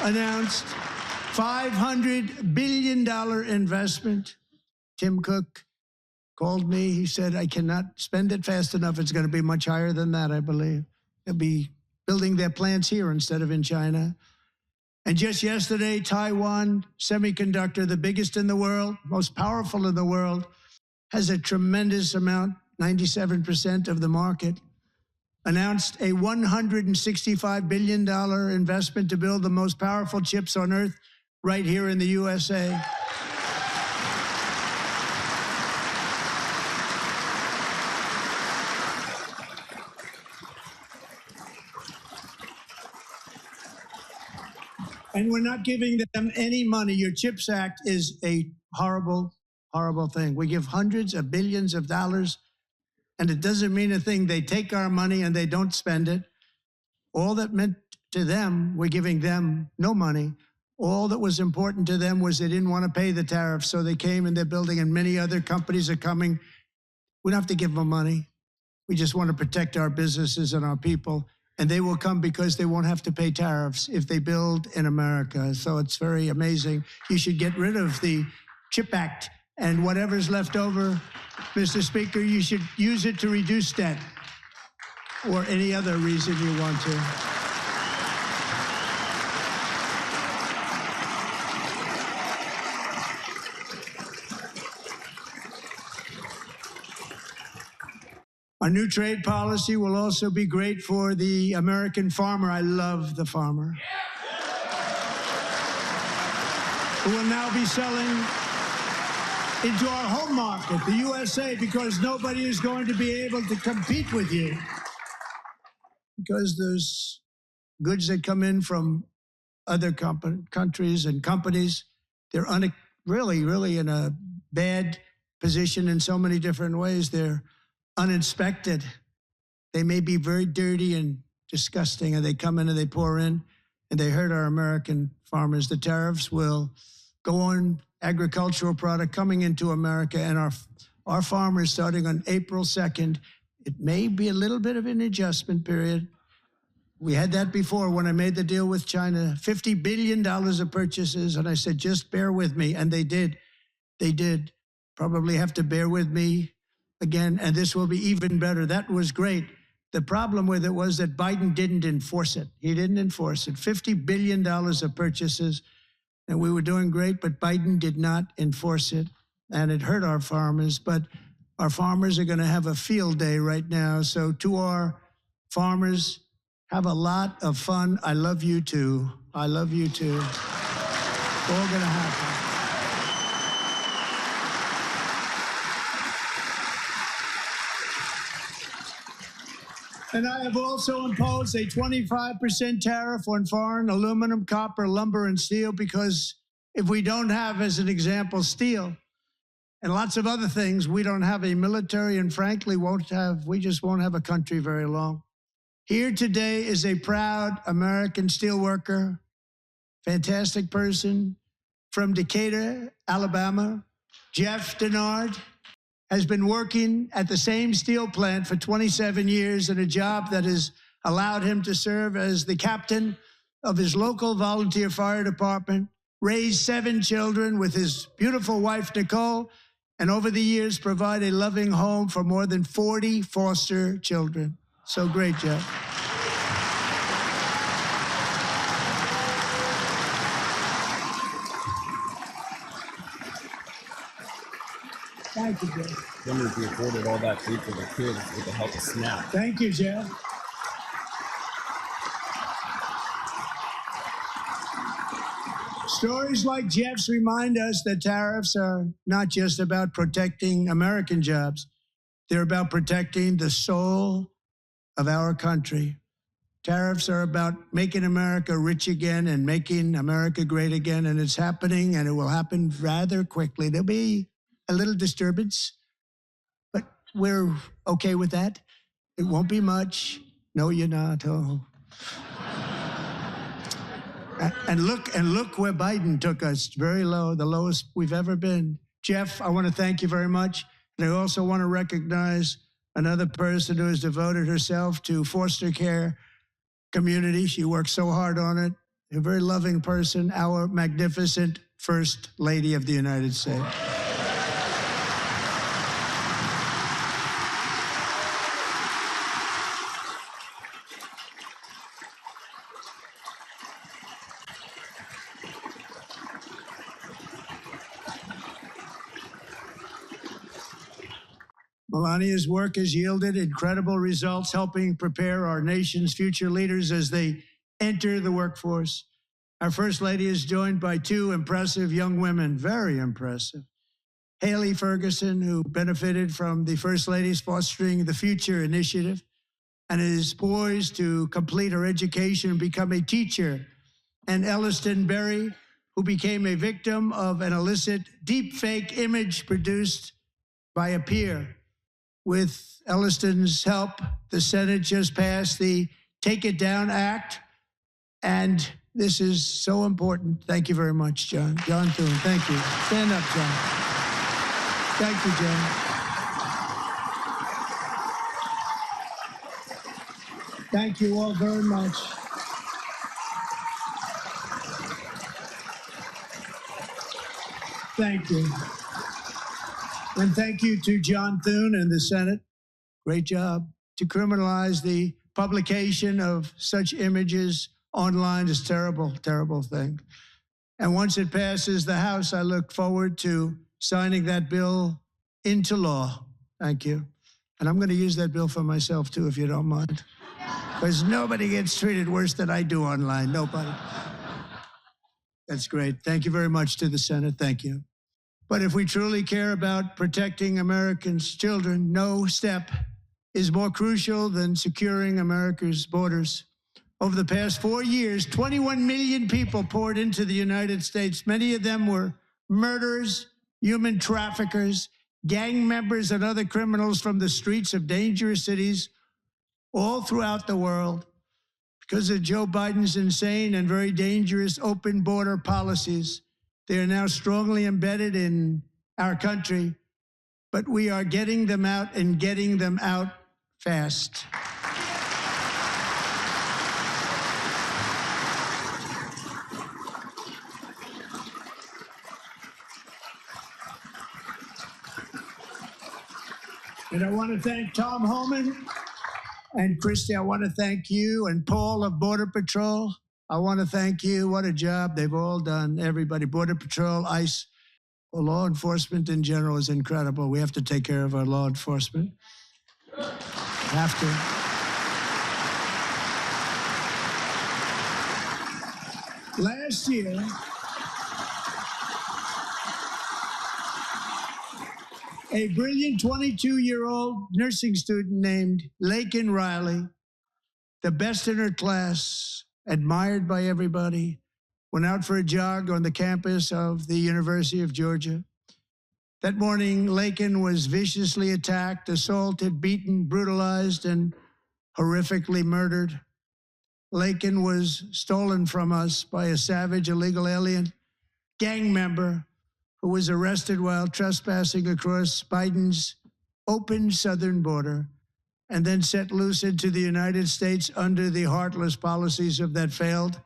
[SPEAKER 3] announced $500 billion investment. Tim Cook called me. He said, I cannot spend it fast enough. It's going to be much higher than that, I believe. They'll be building their plants here instead of in China. And just yesterday, Taiwan Semiconductor, the biggest in the world, most powerful in the world, has a tremendous amount, 97% of the market, announced a $165 billion investment to build the most powerful chips on earth right here in the USA. And we're not giving them any money. Your CHIPS Act is a horrible, horrible thing. We give hundreds of billions of dollars, and it doesn't mean a thing. They take our money and they don't spend it. All that meant to them, we're giving them no money. All that was important to them was they didn't want to pay the tariffs, so they came and they're building, and many other companies are coming. We don't have to give them money. We just want to protect our businesses and our people. and they will come because they won't have to pay tariffs if they build in America. So it's very amazing. You should get rid of the CHIP Act, and whatever's left over, Mr. Speaker, you should use it to reduce debt or any other reason you want to. Our new trade policy will also be great for the American farmer. I love the farmer. Who will now be selling into our home market, the USA, because nobody is going to be able to compete with you. Because those goods that come in from other countries and companies, they're really in a bad position in so many different ways. They're uninspected. They may be very dirty and disgusting, and they come in and they pour in, and they hurt our American farmers. The tariffs will go on agricultural product coming into America, and our farmers, starting on April 2nd, it may be a little bit of an adjustment period. We had that before when I made the deal with China, $50 billion of purchases, and I said, just bear with me, and they did. They did. Probably have to bear with me again, and this will be even better. That was great. The problem with it was that Biden didn't enforce it. He didn't enforce it. $50 billion of purchases, and we were doing great, but Biden did not enforce it, and it hurt our farmers. But our farmers are going to have a field day right now. So to our farmers, have a lot of fun. I love you too. I love you too. It's all going to happen. And I have also imposed a 25% tariff on foreign aluminum, copper, lumber, and steel, because if we don't have, as an example, steel and lots of other things, we don't have a military, and frankly, we just won't have a country very long. Here today is a proud American steelworker, fantastic person from Decatur, Alabama, Jeff Denard. Has been working at the same steel plant for 27 years in a job that has allowed him to serve as the captain of his local volunteer fire department, raise 7 children with his beautiful wife, Nicole, and over the years provide a loving home for more than 40 foster children. So great, Jeff. Thank you, Jeff.
[SPEAKER 1] Wonder if you afforded all that food for the kids with the help of SNAP.
[SPEAKER 3] Thank you, Jeff. Stories like Jeff's remind us that tariffs are not just about protecting American jobs. They're about protecting the soul of our country. Tariffs are about making America rich again and making America great again, and it's happening, and it will happen rather quickly. There'll be a little disturbance, but we're okay with that. It won't be much. No, you're not. Oh. And look where Biden took us, very low, the lowest we've ever been. Jeff, I want to thank you very much. And I also want to recognize another person who has devoted herself to foster care community. She works so hard on it. A very loving person, our magnificent First Lady of the United States. Melania's work has yielded incredible results, helping prepare our nation's future leaders as they enter the workforce. Our First Lady is joined by 2 impressive young women, very impressive. Haley Ferguson, who benefited from the First Lady's Fostering the Future initiative and is poised to complete her education and become a teacher. And Elliston Berry, who became a victim of an illicit deepfake image produced by a peer. With Elliston's help, the Senate just passed the Take It Down Act, and this is so important. Thank you very much, John. John Thune, thank you. Stand up, John. Thank you, John. Thank you all very much. Thank you. And thank you to John Thune and the Senate. Great job. To criminalize the publication of such images online is terrible, terrible thing. And once it passes the House, I look forward to signing that bill into law. Thank you. And I'm going to use that bill for myself, too, if you don't mind. Because nobody gets treated worse than I do online. Nobody. That's great. Thank you very much to the Senate. Thank you. But if we truly care about protecting Americans' children, no step is more crucial than securing America's borders. Over the past 4 years, 21 million people poured into the United States. Many of them were murderers, human traffickers, gang members, and other criminals from the streets of dangerous cities all throughout the world. Because of Joe Biden's insane and very dangerous open border policies, they are now strongly embedded in our country, but we are getting them out and getting them out fast. And I want to thank Tom Homan and Christy. I want to thank you and Paul of Border Patrol. I want to thank you. What a job they've all done. Everybody, Border Patrol, ICE, law enforcement in general is incredible. We have to take care of our law enforcement. Have to. Last year, a brilliant 22-year-old nursing student named Laken Riley, the best in her class, admired by everybody, went out for a jog on the campus of the University of Georgia. That morning, Laken was viciously attacked, assaulted, beaten, brutalized, and horrifically murdered. Laken was stolen from us by a savage illegal alien gang member who was arrested while trespassing across Biden's open southern border and then set loose into the United States under the heartless policies of that failed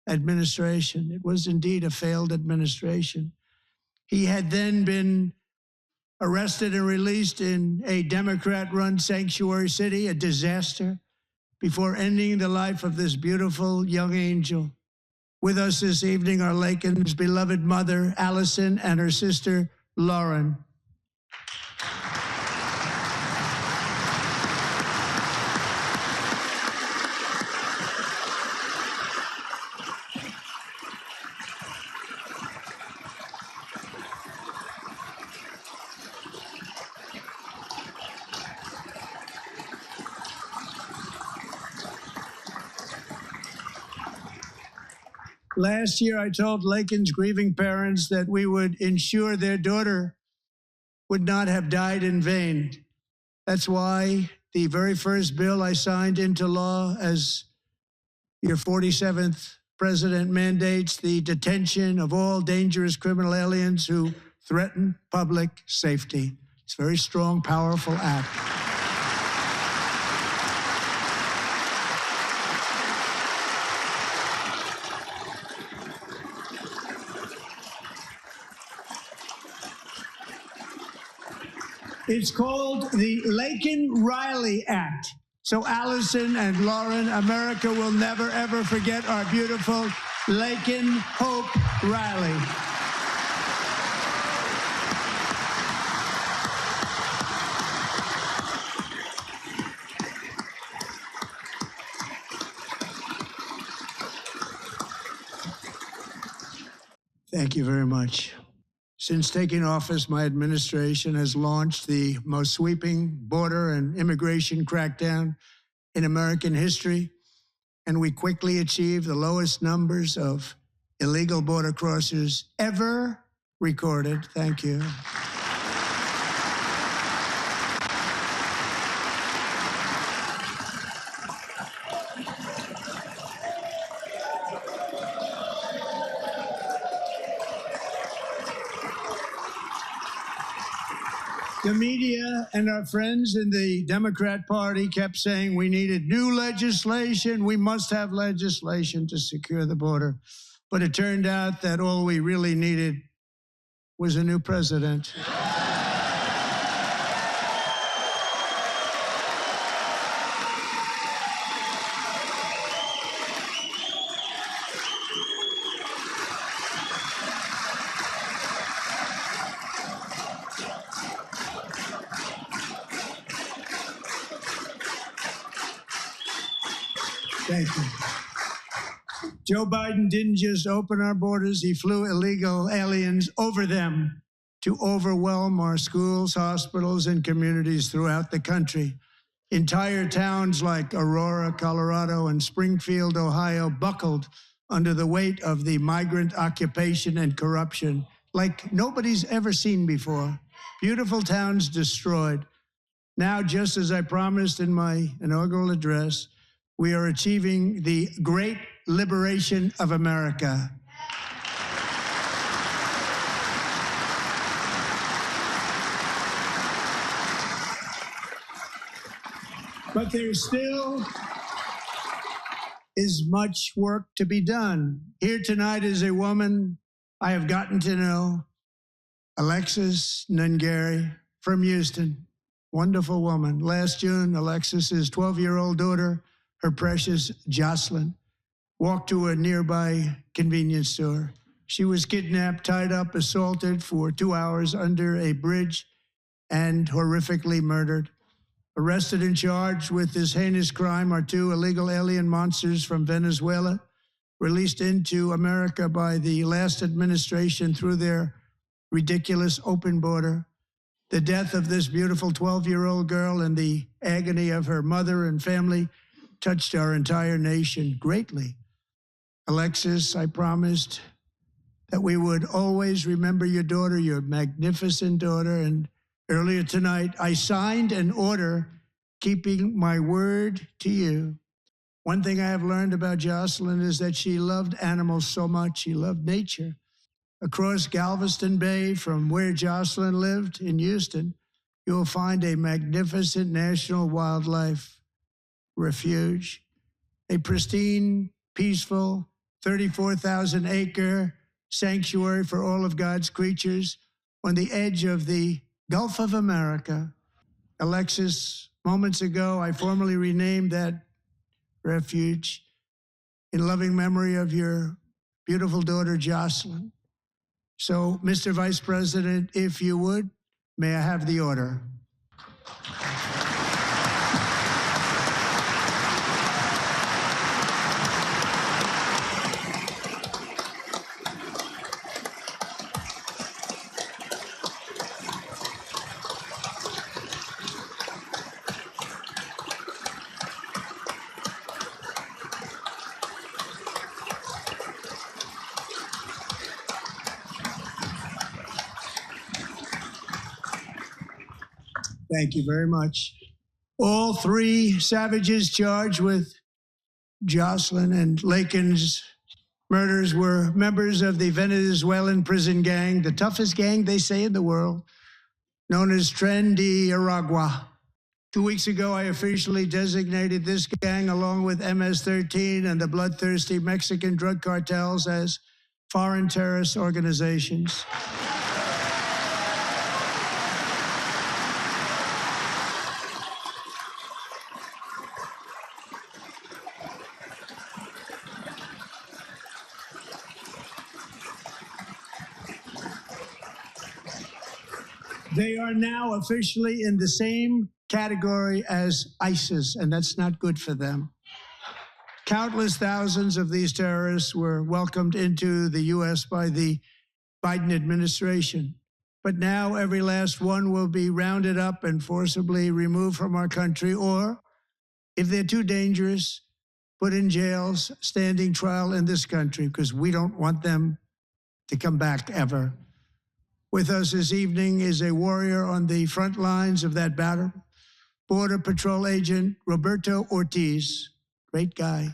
[SPEAKER 3] administration. It was indeed a failed administration. He had then been arrested and released in a Democrat-run sanctuary city, a disaster, before ending the life of this beautiful young angel. With us this evening are Laken's beloved mother, Allison, and her sister, Lauren. Last year, I told Laken's grieving parents that we would ensure their daughter would not have died in vain. That's why the very first bill I signed into law as your 47th president mandates the detention of all dangerous criminal aliens who threaten public safety. It's a very strong, powerful act. It's called the Laken-Riley Act. So Allison and Lauren, America will never, ever forget our beautiful Laken Hope Riley. Thank you very much. Since taking office, my administration has launched the most sweeping border and immigration crackdown in American history, and we quickly achieved the lowest numbers of illegal border crossers ever recorded. Thank you. The media and our friends in the Democrat Party kept saying we needed new legislation. We must have legislation to secure the border. But it turned out that all we really needed was a new president. Thank you. Joe Biden didn't just open our borders, he flew illegal aliens over them to overwhelm our schools, hospitals, and communities throughout the country. Entire towns like Aurora, Colorado, and Springfield, Ohio, buckled under the weight of the migrant occupation and corruption like nobody's ever seen before. Beautiful towns destroyed. Now, just as I promised in my inaugural address, we are achieving the great liberation of America. But there still is much work to be done. Here tonight is a woman I have gotten to know, Alexis Nungari from Houston. Wonderful woman. Last June, Alexis's 12-year-old daughter, her precious Jocelyn, walked to a nearby convenience store. She was kidnapped, tied up, assaulted for 2 hours under a bridge, and horrifically murdered. Arrested and charged with this heinous crime are 2 illegal alien monsters from Venezuela, released into America by the last administration through their ridiculous open border. The death of this beautiful 12-year-old girl and the agony of her mother and family touched our entire nation greatly. Alexis, I promised that we would always remember your daughter, your magnificent daughter, and earlier tonight, I signed an order keeping my word to you. One thing I have learned about Jocelyn is that she loved animals so much. She loved nature. Across Galveston Bay, from where Jocelyn lived in Houston, you will find a magnificent national wildlife refuge, a pristine, peaceful, 34,000-acre sanctuary for all of God's creatures on the edge of the Gulf of America. Alexis, moments ago, I formally renamed that refuge in loving memory of your beautiful daughter, Jocelyn. So, Mr. Vice President, if you would, may I have the order? Thank you very much. All 3 savages charged with Jocelyn and Lakin's murders were members of the Venezuelan prison gang, the toughest gang, they say, in the world, known as Tren de Aragua. 2 weeks ago, I officially designated this gang, along with MS-13 and the bloodthirsty Mexican drug cartels, as foreign terrorist organizations. They are now officially in the same category as ISIS, and that's not good for them. Countless thousands of these terrorists were welcomed into the U.S. by the Biden administration. But now every last one will be rounded up and forcibly removed from our country, or, if they're too dangerous, put in jails, standing trial in this country, because we don't want them to come back ever. With us this evening is a warrior on the front lines of that battle, Border Patrol Agent Roberto Ortiz. Great guy.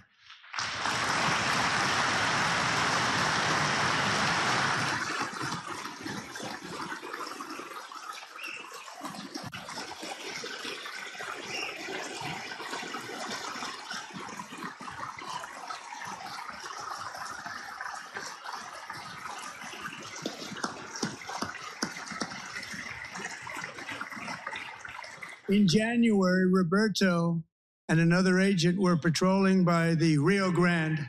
[SPEAKER 3] In January, Roberto and another agent were patrolling by the Rio Grande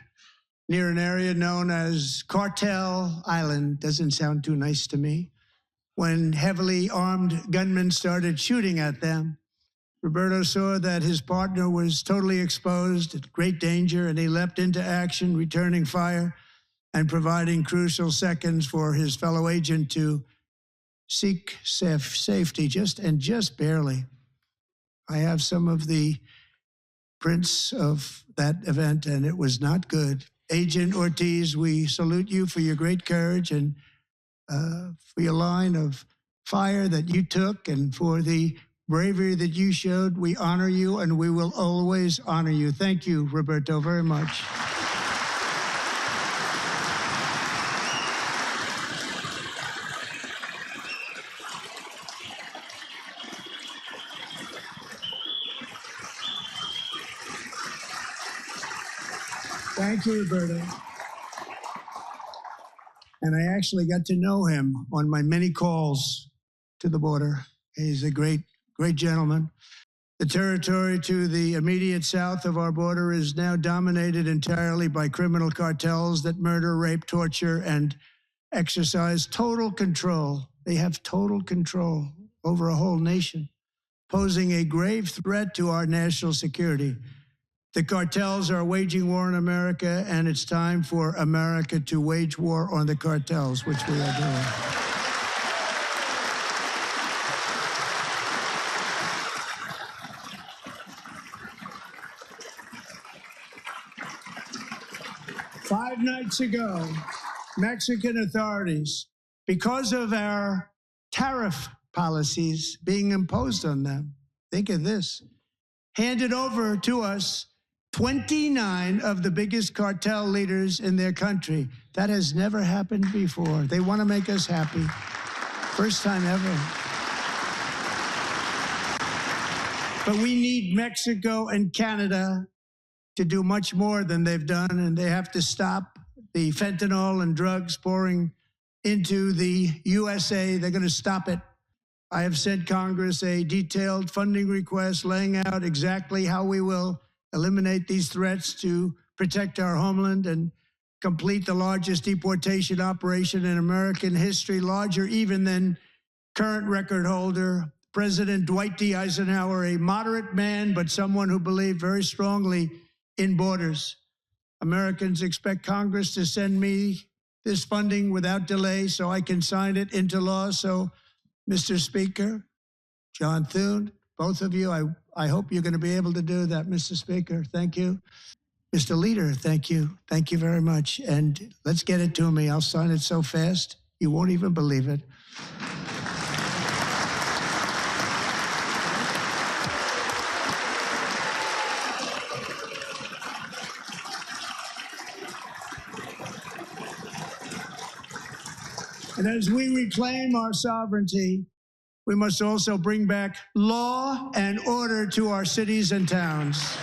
[SPEAKER 3] near an area known as Cartel Island. Doesn't sound too nice to me. When heavily armed gunmen started shooting at them, Roberto saw that his partner was totally exposed, at great danger, and he leapt into action, returning fire and providing crucial seconds for his fellow agent to seek safety, just barely. I have some of the prints of that event, and it was not good. Agent Ortiz, we salute you for your great courage and for your line of fire that you took and for the bravery that you showed. We honor you, and we will always honor you. Thank you, Roberto, very much. Thank you, Roberto. And I actually got to know him on my many calls to the border. He's a great gentleman. The territory to the immediate south of our border is now dominated entirely by criminal cartels that murder, rape, torture, and exercise total control. They have total control over a whole nation, posing a grave threat to our national security. The cartels are waging war in America, and it's time for America to wage war on the cartels, which we are doing. Five nights ago, Mexican authorities, because of our tariff policies being imposed on them, think of this, handed over to us 29 of the biggest cartel leaders in their country. That has never happened before. They want to make us happy. First time ever. But we need Mexico and Canada to do much more than they've done, and they have to stop the fentanyl and drugs pouring into the USA. They're going to stop it. I have sent Congress a detailed funding request laying out exactly how we will eliminate these threats to protect our homeland and complete the largest deportation operation in American history, larger even than current record holder, President Dwight D. Eisenhower, a moderate man, but someone who believed very strongly in borders. Americans expect Congress to send me this funding without delay so I can sign it into law. So, Mr. Speaker, John Thune, both of you, I hope you're going to be able to do that, Mr. Speaker. Thank you. Mr. Leader, thank you. Thank you very much. And let's get it to me. I'll sign it so fast, you won't even believe it. And as we reclaim our sovereignty, we must also bring back law and order to our cities and towns.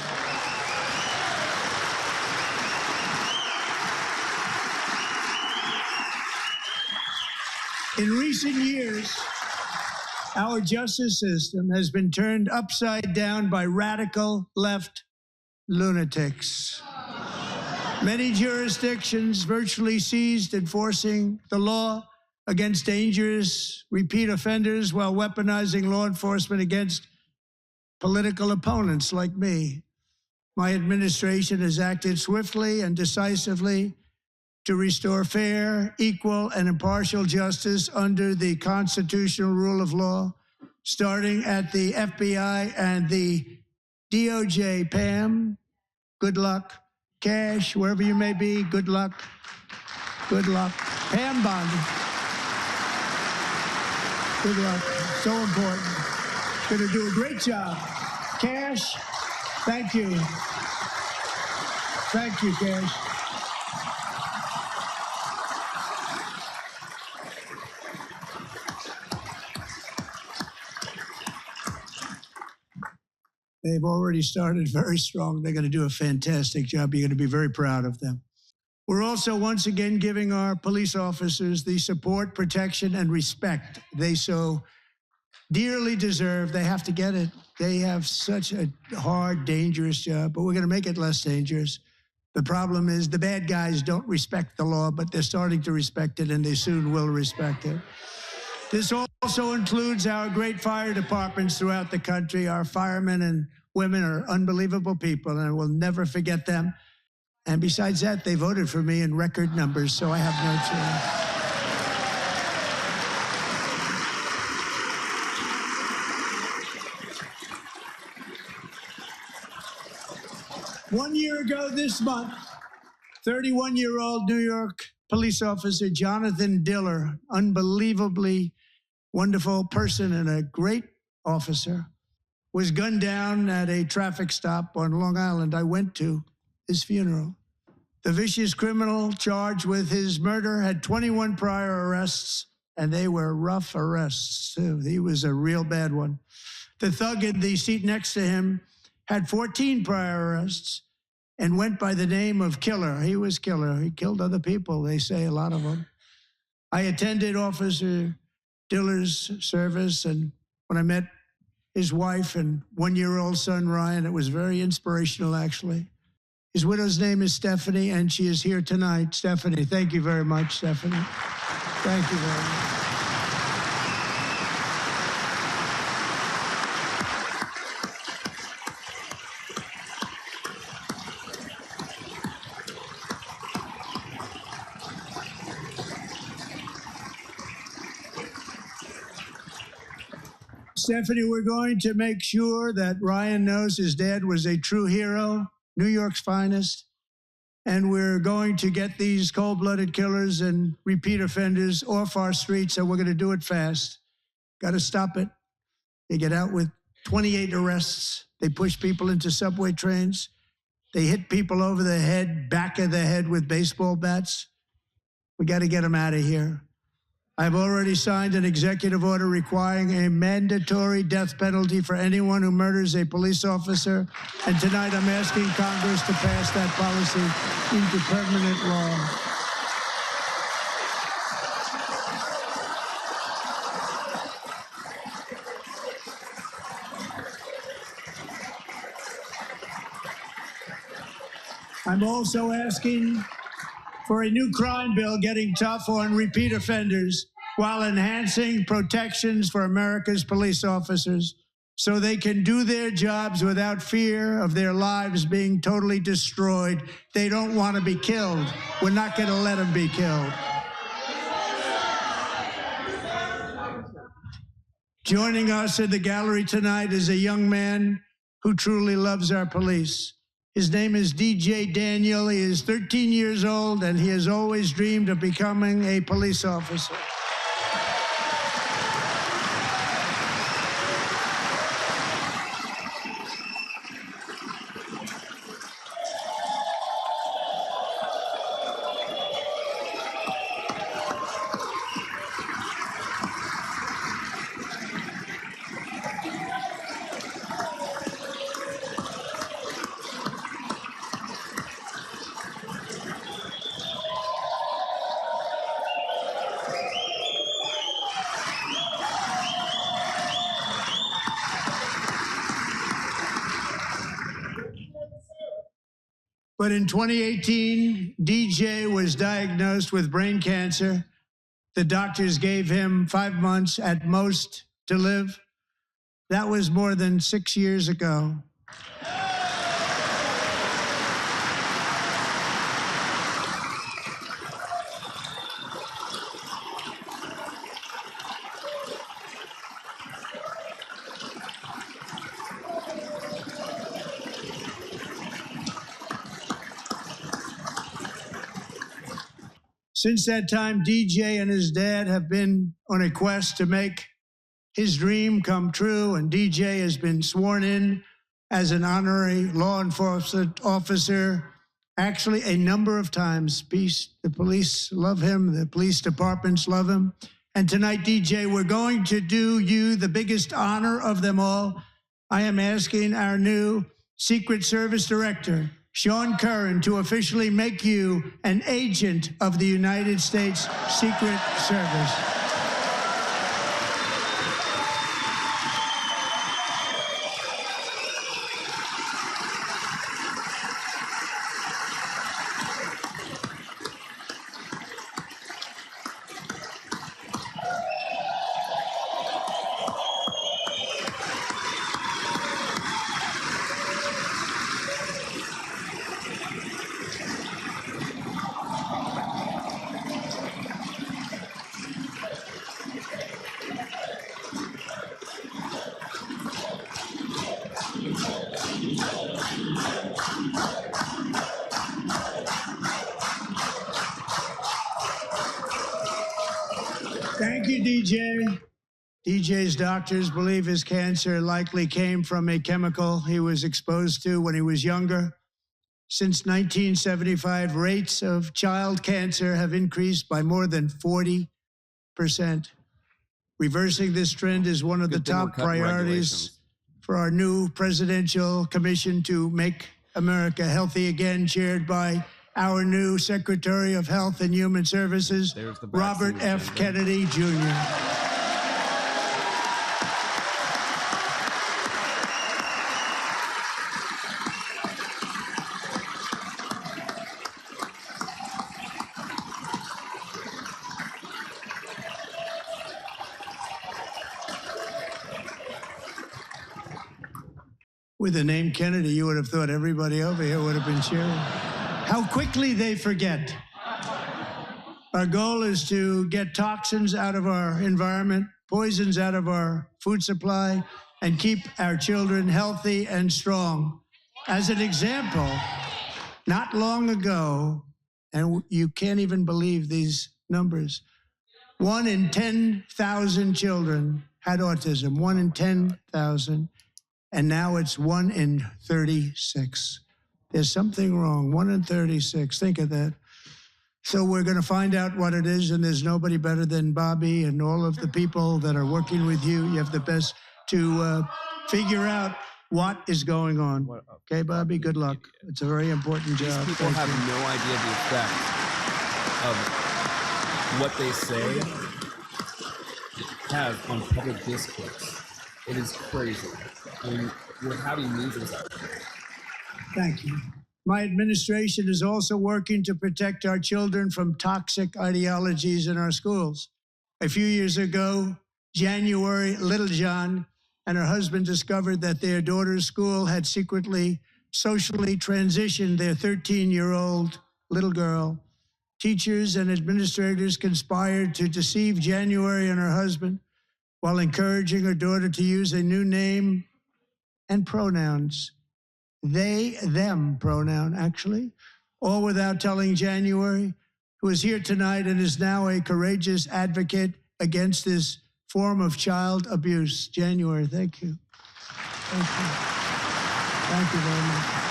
[SPEAKER 3] In recent years, our justice system has been turned upside down by radical left lunatics. Many jurisdictions virtually ceased enforcing the law against dangerous repeat offenders while weaponizing law enforcement against political opponents like me. My administration has acted swiftly and decisively to restore fair, equal, and impartial justice under the constitutional rule of law, starting at the FBI and the DOJ. Pam, good luck. Cash, wherever you may be, good luck. Good luck. Pam Bondi. Good luck. So important. Going to do a great job. Cash, thank you. Thank you, Cash. They've already started very strong. They're going to do a fantastic job. You're going to be very proud of them. We're also once again giving our police officers the support, protection, and respect they so dearly deserved. They have to get it. They have such a hard, dangerous job, but we're going to make it less dangerous. The problem is the bad guys don't respect the law, but they're starting to respect it, and they soon will respect it. This also includes our great fire departments throughout the country. Our firemen and women are unbelievable people, and I will never forget them. And besides that, they voted for me in record numbers, so I have no choice. 1 year ago this month, 31-year-old New York police officer Jonathan Diller, unbelievably wonderful person and a great officer, was gunned down at a traffic stop on Long Island. I went to his funeral. The vicious criminal charged with his murder had 21 prior arrests, and they were rough arrests, too. He was a real bad one. The thug in the seat next to him had 14 prior arrests and went by the name of Killer. He was Killer. He killed other people, they say, a lot of them. I attended Officer Diller's service, and when I met his wife and one-year-old son, Ryan, it was very inspirational, actually. His widow's name is Stephanie, and she is here tonight. Stephanie, thank you very much, Stephanie. Thank you very much. Stephanie, we're going to make sure that Ryan knows his dad was a true hero, New York's finest, and we're going to get these cold-blooded killers and repeat offenders off our streets, and we're going to do it fast. Got to stop it. They get out with 28 arrests. They push people into subway trains. They hit people over the head, back of the head with baseball bats. We got to get them out of here. I've already signed an executive order requiring a mandatory death penalty for anyone who murders a police officer. And tonight I'm asking Congress to pass that policy into permanent law. I'm also asking for a new crime bill getting tough on repeat offenders while enhancing protections for America's police officers so they can do their jobs without fear of their lives being totally destroyed. They don't want to be killed. We're not going to let them be killed. Joining us in the gallery tonight is a young man who truly loves our police. His name is DJ Daniel. He is 13 years old, and he has always dreamed of becoming a police officer. But in 2018, DJ was diagnosed with brain cancer. The doctors gave him 5 months at most to live. That was more than 6 years ago. Since that time, DJ and his dad have been on a quest to make his dream come true, and DJ has been sworn in as an honorary law enforcement officer, actually a number of times. The police love him, the police departments love him. And tonight, DJ, we're going to do you the biggest honor of them all. I am asking our new Secret Service Director, Sean Curran, to officially make you an agent of the United States Secret Service. Thank you, DJ. DJ's doctors believe his cancer likely came from a chemical he was exposed to when he was younger. Since 1975, rates of child cancer have increased by more than 40%. Reversing this trend is one of the top priorities for our new presidential commission to make America healthy again, chaired by our new Secretary of Health and Human Services, Robert F. Kennedy, Jr. With the name Kennedy, you would have thought everybody over here would have been cheering. How quickly they forget. Our goal is to get toxins out of our environment, poisons out of our food supply, and keep our children healthy and strong. As an example, not long ago, and you can't even believe these numbers, 1 in 10,000 children had autism, 1 in 10,000. And now it's 1 in 36. There's something wrong. 1 in 36. Think of that. So we're going to find out what it is, and there's nobody better than Bobby and all of the people that are working with you. You have the best to figure out what is going on. Okay, Bobby? Good luck. It's a very important job.
[SPEAKER 1] These people have no idea the effect of what they say has on public discourse. It is crazy. I mean, we're having meetings out there.
[SPEAKER 3] Thank you. My administration is also working to protect our children from toxic ideologies in our schools. A few years ago, January, Littlejohn and her husband discovered that their daughter's school had secretly socially transitioned their 13-year-old little girl. Teachers and administrators conspired to deceive January and her husband while encouraging her daughter to use a new name and pronouns. They, them pronoun, actually, all without telling January, who is here tonight and is now a courageous advocate against this form of child abuse. January, thank you. Thank you. Thank you very much.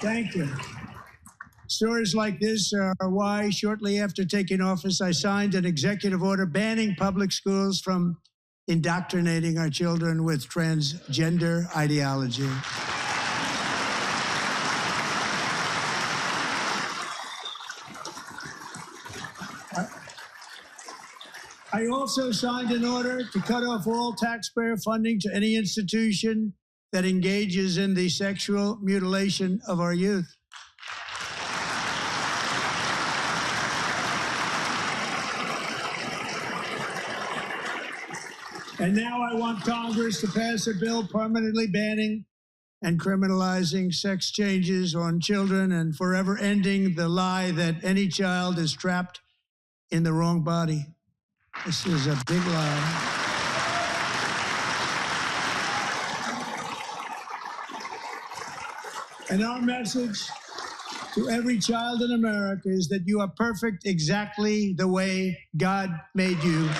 [SPEAKER 3] Thank you. Stories like this are why, shortly after taking office, I signed an executive order banning public schools from indoctrinating our children with transgender ideology. I also signed an order to cut off all taxpayer funding to any institution that engages in the sexual mutilation of our youth. And now I want Congress to pass a bill permanently banning and criminalizing sex changes on children and forever ending the lie that any child is trapped in the wrong body. This is a big lie. And our message to every child in America is that you are perfect exactly the way God made you.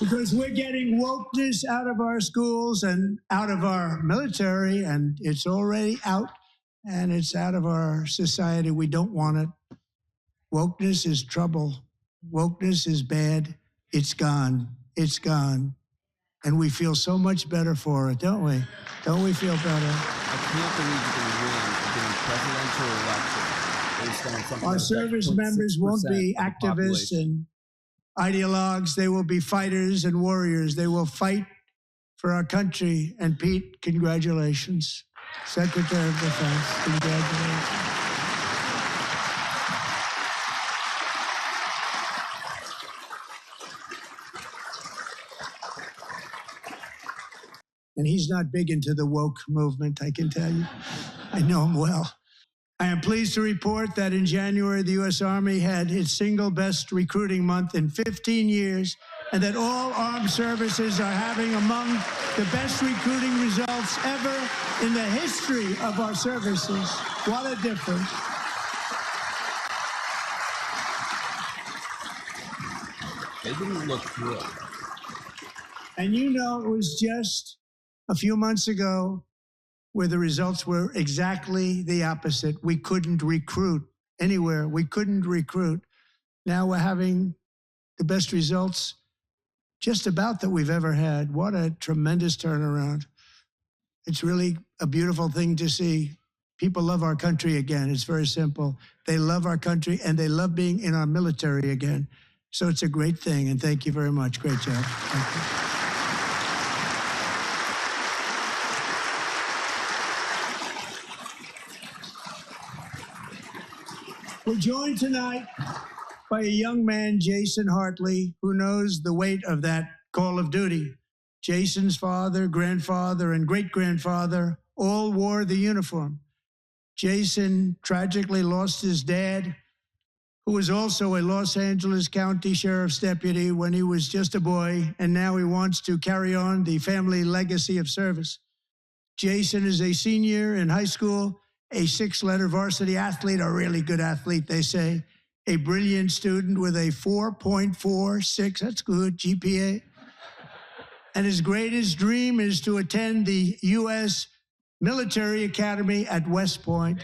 [SPEAKER 3] Because we're getting wokeness out of our schools and out of our military, and it's already out, and it's out of our society. We don't want it. Wokeness is trouble. Wokeness is bad. It's gone. It's gone. And we feel so much better for it, don't we? Don't we feel better?
[SPEAKER 1] I can't believe you can win the presidential election based on something
[SPEAKER 3] Our service members won't be activists and ideologues. They will be fighters and warriors. They will fight for our country. And Pete, congratulations. Secretary of Defense, congratulations. And he's not big into the woke movement, I can tell you. I know him well. I am pleased to report that in January, the U.S. Army had its single best recruiting month in 15 years, and that all armed services are having among the best recruiting results ever in the history of our services. What a difference.
[SPEAKER 1] They didn't look thrilled.
[SPEAKER 3] And you know, it was just a few months ago where the results were exactly the opposite. We couldn't recruit anywhere. We couldn't recruit. Now we're having the best results just about that we've ever had. What a tremendous turnaround. It's really a beautiful thing to see. People love our country again. It's very simple. They love our country and they love being in our military again. So it's a great thing, and thank you very much. Great job. Thank you. We're joined tonight by a young man, Jason Hartley, who knows the weight of that call of duty. Jason's father, grandfather, and great-grandfather all wore the uniform. Jason tragically lost his dad, who was also a Los Angeles County Sheriff's deputy when he was just a boy, and now he wants to carry on the family legacy of service. Jason is a senior in high school, a 6-letter varsity athlete, a really good athlete, they say, a brilliant student with a 4.46, that's good, GPA. And his greatest dream is to attend the U.S. Military Academy at West Point.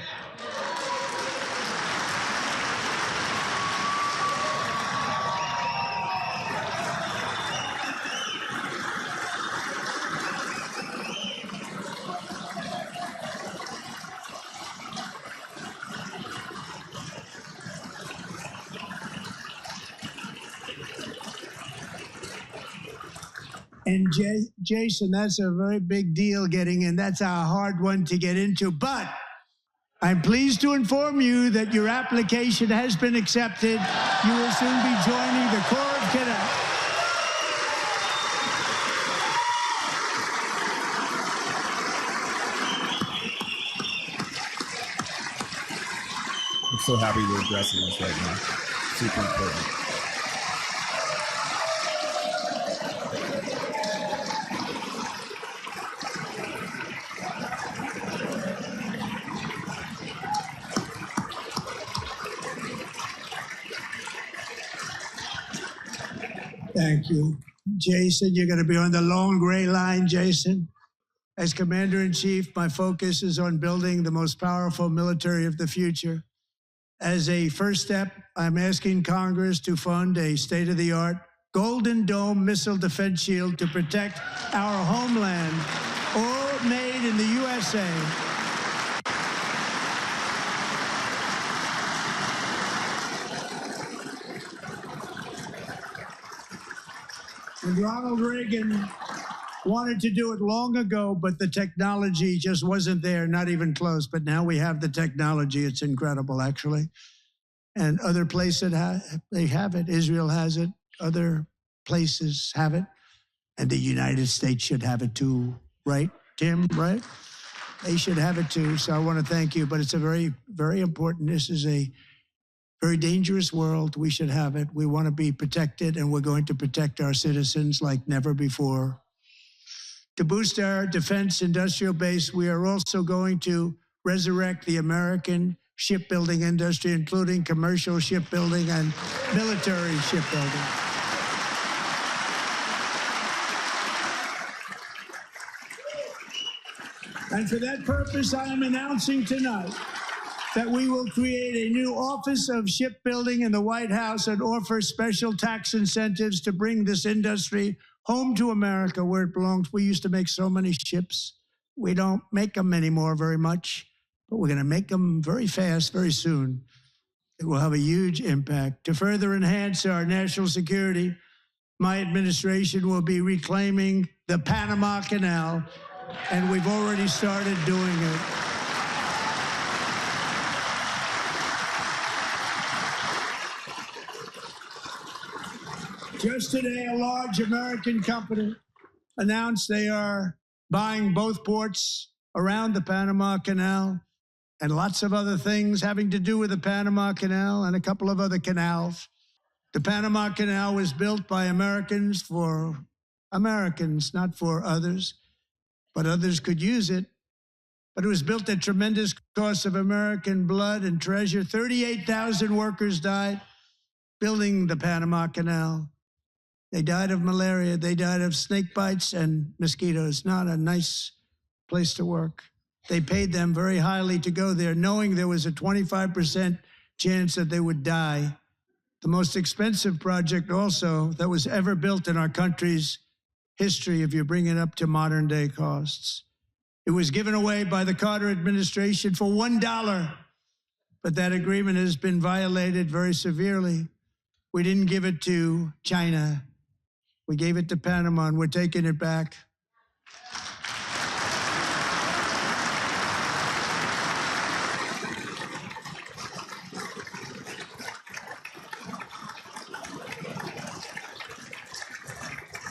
[SPEAKER 3] And Jason, that's a very big deal getting in. That's a hard one to get into. But I'm pleased to inform you that your application has been accepted. You will soon be joining the Corps of Cadets.
[SPEAKER 1] I'm so happy you're addressing this right now. Super important.
[SPEAKER 3] Thank you. Jason, you're going to be on the long gray line, Jason. As Commander-in-Chief, my focus is on building the most powerful military of the future. As a first step, I'm asking Congress to fund a state-of-the-art Golden Dome missile defense shield to protect our homeland, all made in the USA. And Ronald Reagan wanted to do it long ago, but the technology just wasn't there, not even close. But now we have the technology. It's incredible, actually. And other places, they have it. Israel has it. Other places have it. And the United States should have it too, right, Tim, right? They should have it too. So I want to thank you. But it's a very, very important. This is a very dangerous world. We should have it. We want to be protected, and we're going to protect our citizens like never before. To boost our defense industrial base, we are also going to resurrect the American shipbuilding industry, including commercial shipbuilding and military shipbuilding. And for that purpose, I am announcing tonight that we will create a new Office of Shipbuilding in the White House and offer special tax incentives to bring this industry home to America where it belongs. We used to make so many ships. We don't make them anymore very much, but we're going to make them very fast, very soon. It will have a huge impact. To further enhance our national security, my administration will be reclaiming the Panama Canal, and we've already started doing it. Just today, a large American company announced they are buying both ports around the Panama Canal, and lots of other things having to do with the Panama Canal and a couple of other canals. The Panama Canal was built by Americans for Americans, not for others, but others could use it. But it was built at tremendous cost of American blood and treasure. 38,000 workers died building the Panama Canal. They died of malaria. They died of snake bites and mosquitoes. Not a nice place to work. They paid them very highly to go there, knowing there was a 25% chance that they would die. The most expensive project also that was ever built in our country's history, if you bring it up to modern day costs. It was given away by the Carter administration for $1, but that agreement has been violated very severely. We didn't give it to China. We gave it to Panama, and we're taking it back.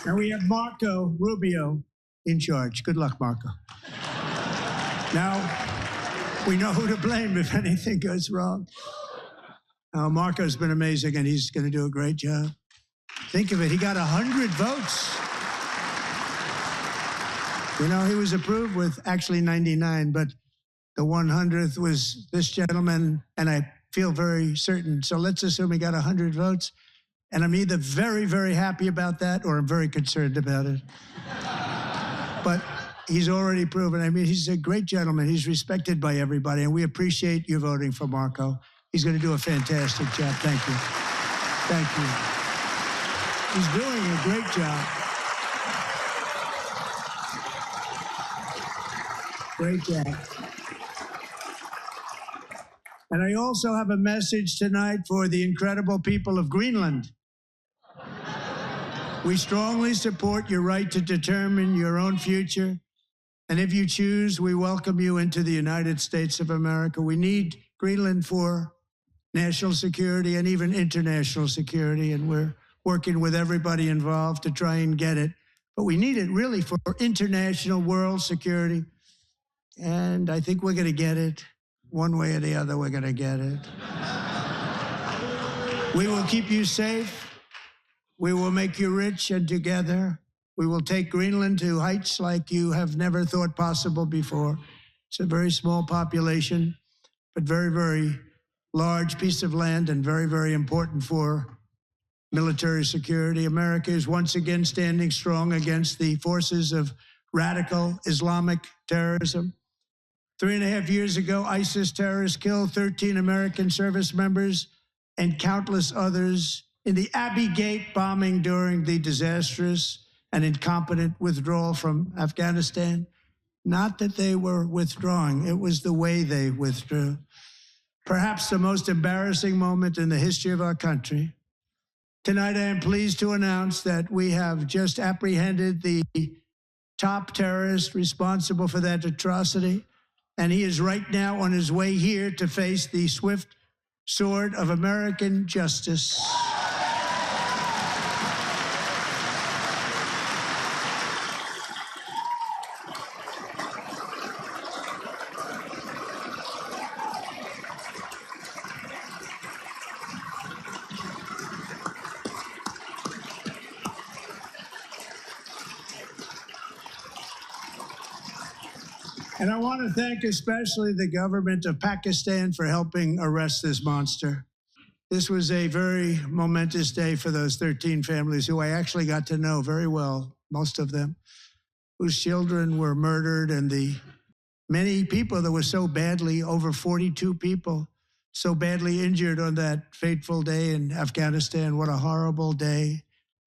[SPEAKER 3] And we have Marco Rubio in charge. Good luck, Marco. Now, we know who to blame if anything goes wrong. Marco's been amazing, and he's going to do a great job. Think of it, he got 100 votes. You know, he was approved with actually 99, but the 100th was this gentleman, and I feel very certain. So let's assume he got 100 votes. And I'm either very, very happy about that or I'm very concerned about it. But he's already proven. I mean, he's a great gentleman. He's respected by everybody, and we appreciate you voting for Marco. He's going to do a fantastic job. Thank you. Thank you. He's doing a great job. Great job. And I also have a message tonight for the incredible people of Greenland. We strongly support your right to determine your own future. And if you choose, we welcome you into the United States of America. We need Greenland for national security and even international security. And we're working with everybody involved to try and get it. But we need it really for international world security. And I think we're going to get it. One way or the other, we're going to get it. We will keep you safe. We will make you rich, and together we will take Greenland to heights like you have never thought possible before. It's a very small population, but very, very large piece of land and very, very important for military security. America is once again standing strong against the forces of radical Islamic terrorism. 3.5 years ago, ISIS terrorists killed 13 American service members and countless others in the Abbey Gate bombing during the disastrous and incompetent withdrawal from Afghanistan. Not that they were withdrawing, it was the way they withdrew. Perhaps the most embarrassing moment in the history of our country. Tonight, I am pleased to announce that we have just apprehended the top terrorist responsible for that atrocity. And he is right now on his way here to face the swift sword of American justice. And I want to thank especially the government of Pakistan for helping arrest this monster. This was a very momentous day for those 13 families who I actually got to know very well, most of them, whose children were murdered, and the many people that were so badly, over 42 people, so badly injured on that fateful day in Afghanistan. What a horrible day.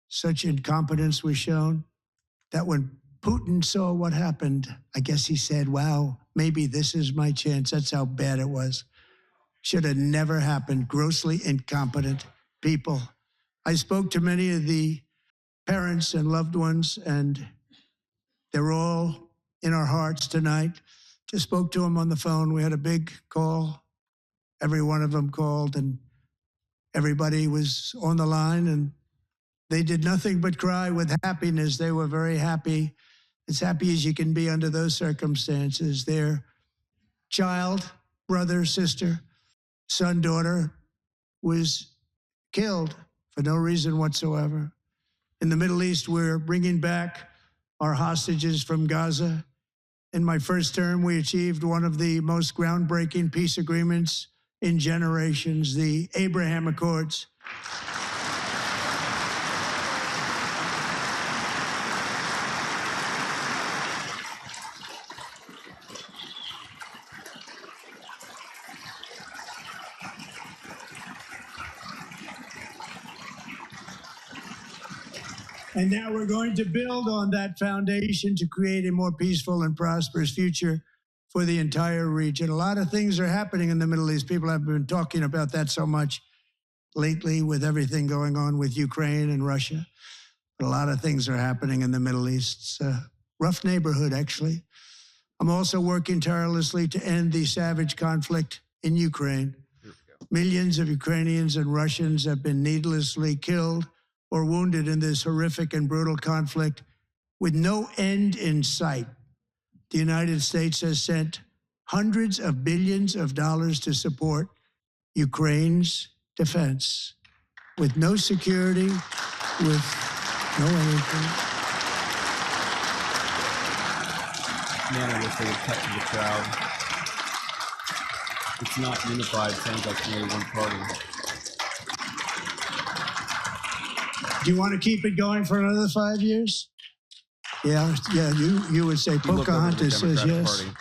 [SPEAKER 3] Such incompetence was shown that when Putin saw what happened, I guess he said, wow, maybe this is my chance. That's how bad it was. Should have never happened. Grossly incompetent people. I spoke to many of the parents and loved ones, and they're all in our hearts tonight. Just spoke to them on the phone. We had a big call. Every one of them called, and everybody was on the line, and they did nothing but cry with happiness. They were very happy. as happy as you can be under those circumstances. Their child, brother, sister, son, daughter was killed for no reason whatsoever. In the Middle East, we're bringing back our hostages from Gaza. In my first term, we achieved one of the most groundbreaking peace agreements in generations, the Abraham Accords. And now we're going to build on that foundation to create a more peaceful and prosperous future for the entire region. A lot of things are happening in the Middle East. People have been talking about that so much lately with everything going on with Ukraine and Russia. But a lot of things are happening in the Middle East. It's a rough neighborhood, actually. I'm also working tirelessly to end the savage conflict in Ukraine. Millions of Ukrainians and Russians have been needlessly killed or wounded in this horrific and brutal conflict with no end in sight. The United States has sent hundreds of billions of dollars to support Ukraine's defense with no security, with no anything.
[SPEAKER 1] Man, I wish they would cut to the crowd. It's not unified, sounds like only one party.
[SPEAKER 3] Do you want to keep it going for another 5 years? Yeah, you would say Pocahontas says yes.
[SPEAKER 1] Party.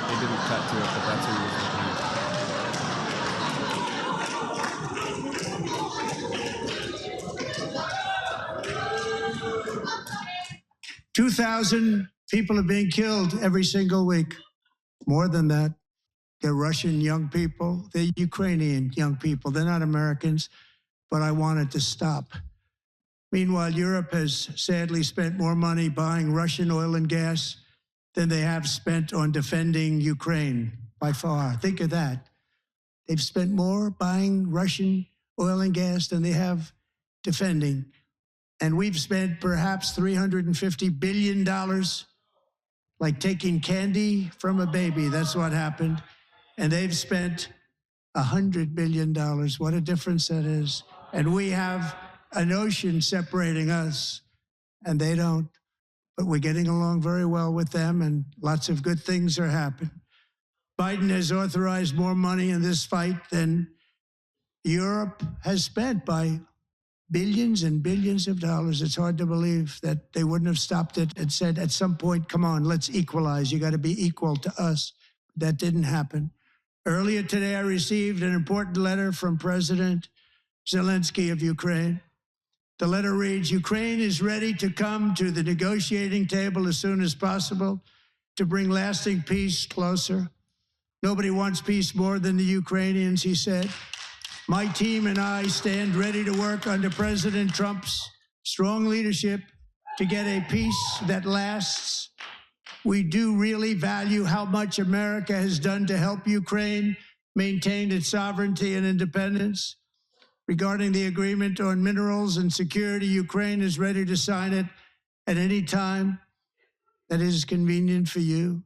[SPEAKER 1] They didn't cut to it, but that's who he was looking at.
[SPEAKER 3] 2,000 people are being killed every single week. More than that. They're Russian young people. They're Ukrainian young people. They're not Americans, but I want it to stop. Meanwhile, Europe has sadly spent more money buying Russian oil and gas than they have spent on defending Ukraine, by far. Think of that. They've spent more buying Russian oil and gas than they have defending. And we've spent perhaps $350 billion, like taking candy from a baby. That's what happened. And they've spent $100 billion. What a difference that is. And we have an ocean separating us, and they don't. But we're getting along very well with them, and lots of good things are happening. Biden has authorized more money in this fight than Europe has spent by billions and billions of dollars. It's hard to believe that they wouldn't have stopped it and said at some point, come on, let's equalize. You got to be equal to us. That didn't happen. Earlier today, I received an important letter from President Zelensky of Ukraine. The letter reads, Ukraine is ready to come to the negotiating table as soon as possible to bring lasting peace closer. Nobody wants peace more than the Ukrainians, he said. My team and I stand ready to work under President Trump's strong leadership to get a peace that lasts. We do really value how much America has done to help Ukraine maintain its sovereignty and independence. Regarding the agreement on minerals and security, Ukraine is ready to sign it at any time that is convenient for you.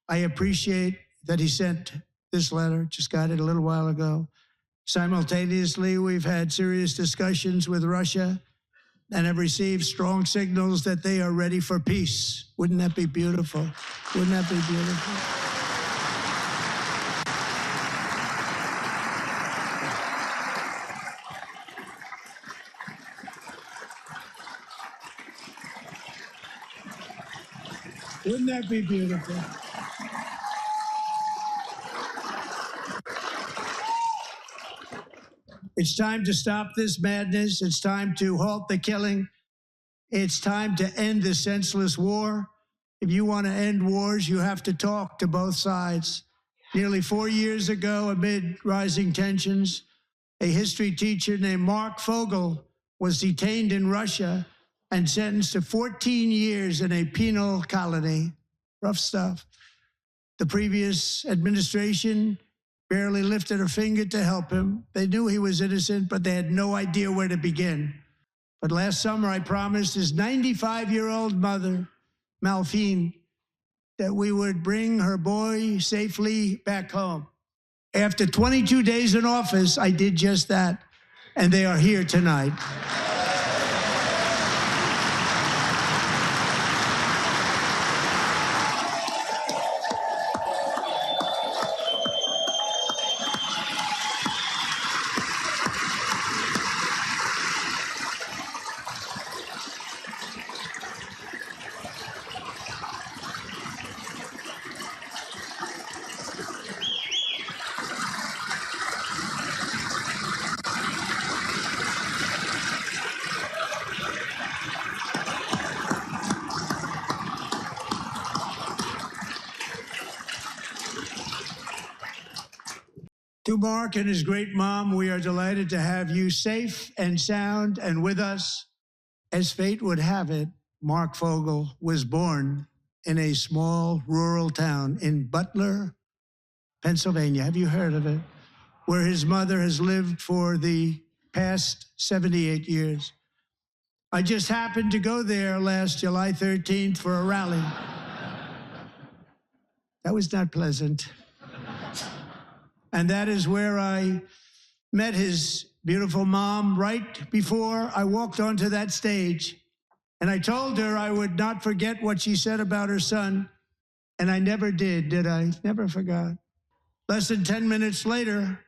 [SPEAKER 3] I appreciate that he sent this letter, just got it a little while ago. Simultaneously, we've had serious discussions with Russia and have received strong signals that they are ready for peace. Wouldn't that be beautiful? Wouldn't that be beautiful? Wouldn't that be beautiful? It's time to stop this madness. It's time to halt the killing. It's time to end this senseless war. If you want to end wars, you have to talk to both sides. Nearly 4 years ago, amid rising tensions, a history teacher named Mark Fogel was detained in Russia and sentenced to 14 years in a penal colony. Rough stuff. The previous administration barely lifted a finger to help him. They knew he was innocent, but they had no idea where to begin. But last summer, I promised his 95-year-old mother, Malfine that we would bring her boy safely back home. After 22 days in office, I did just that, and they are here tonight. To Mark and his great mom, we are delighted to have you safe and sound and with us. As fate would have it, Mark Fogel was born in a small rural town in Butler, Pennsylvania. Have you heard of it? Where his mother has lived for the past 78 years. I just happened to go there last July 13th for a rally. That was not pleasant. And that is where I met his beautiful mom right before I walked onto that stage. And I told her I would not forget what she said about her son. And I never did I? Never forgot. Less than 10 minutes later,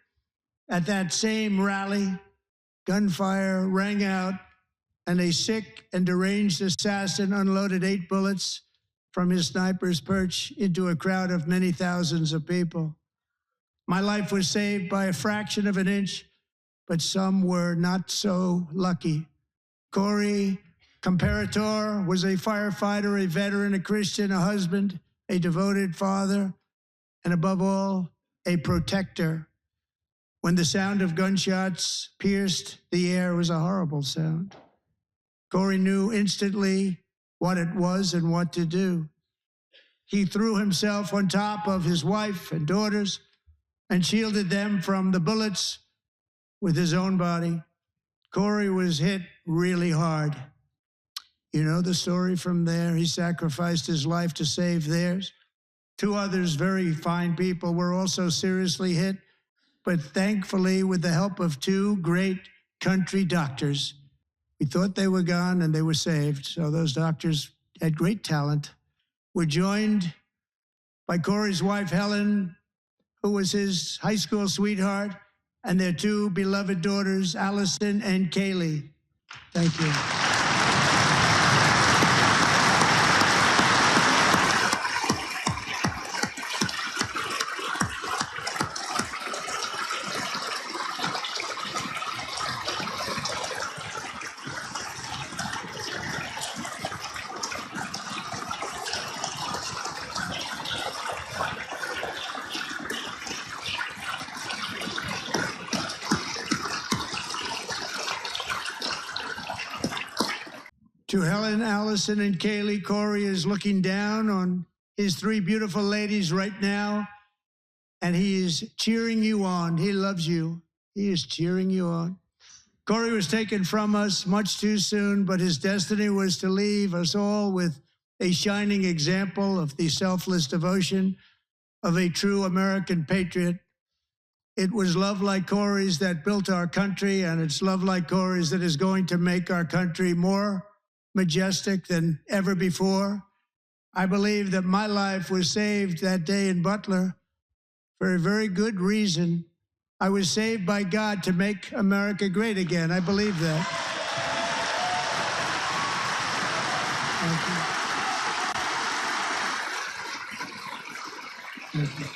[SPEAKER 3] at that same rally, gunfire rang out, and a sick and deranged assassin unloaded 8 bullets from his sniper's perch into a crowd of many thousands of people. My life was saved by a fraction of an inch, but some were not so lucky. Corey Comparator was a firefighter, a veteran, a Christian, a husband, a devoted father, and above all, a protector. When the sound of gunshots pierced the air, it was a horrible sound. Corey knew instantly what it was and what to do. He threw himself on top of his wife and daughters and shielded them from the bullets with his own body. Corey was hit really hard. You know the story from there. He sacrificed his life to save theirs. 2 others, very fine people, were also seriously hit, but thankfully, with the help of 2 great country doctors, we thought they were gone and they were saved. So those doctors had great talent. We're joined by Corey's wife, Helen, who was his high school sweetheart, and their 2 beloved daughters, Allison and Kaylee. Thank you. To Helen, Allison, and Kaylee, Corey is looking down on his 3 beautiful ladies right now, and he is cheering you on. He loves you. He is cheering you on. Corey was taken from us much too soon, but his destiny was to leave us all with a shining example of the selfless devotion of a true American patriot. It was love like Corey's that built our country, and it's love like Corey's that is going to make our country more majestic than ever before. I believe that my life was saved that day in Butler for a very good reason. I was saved by God to make America great again. I believe that. Thank you. Thank you.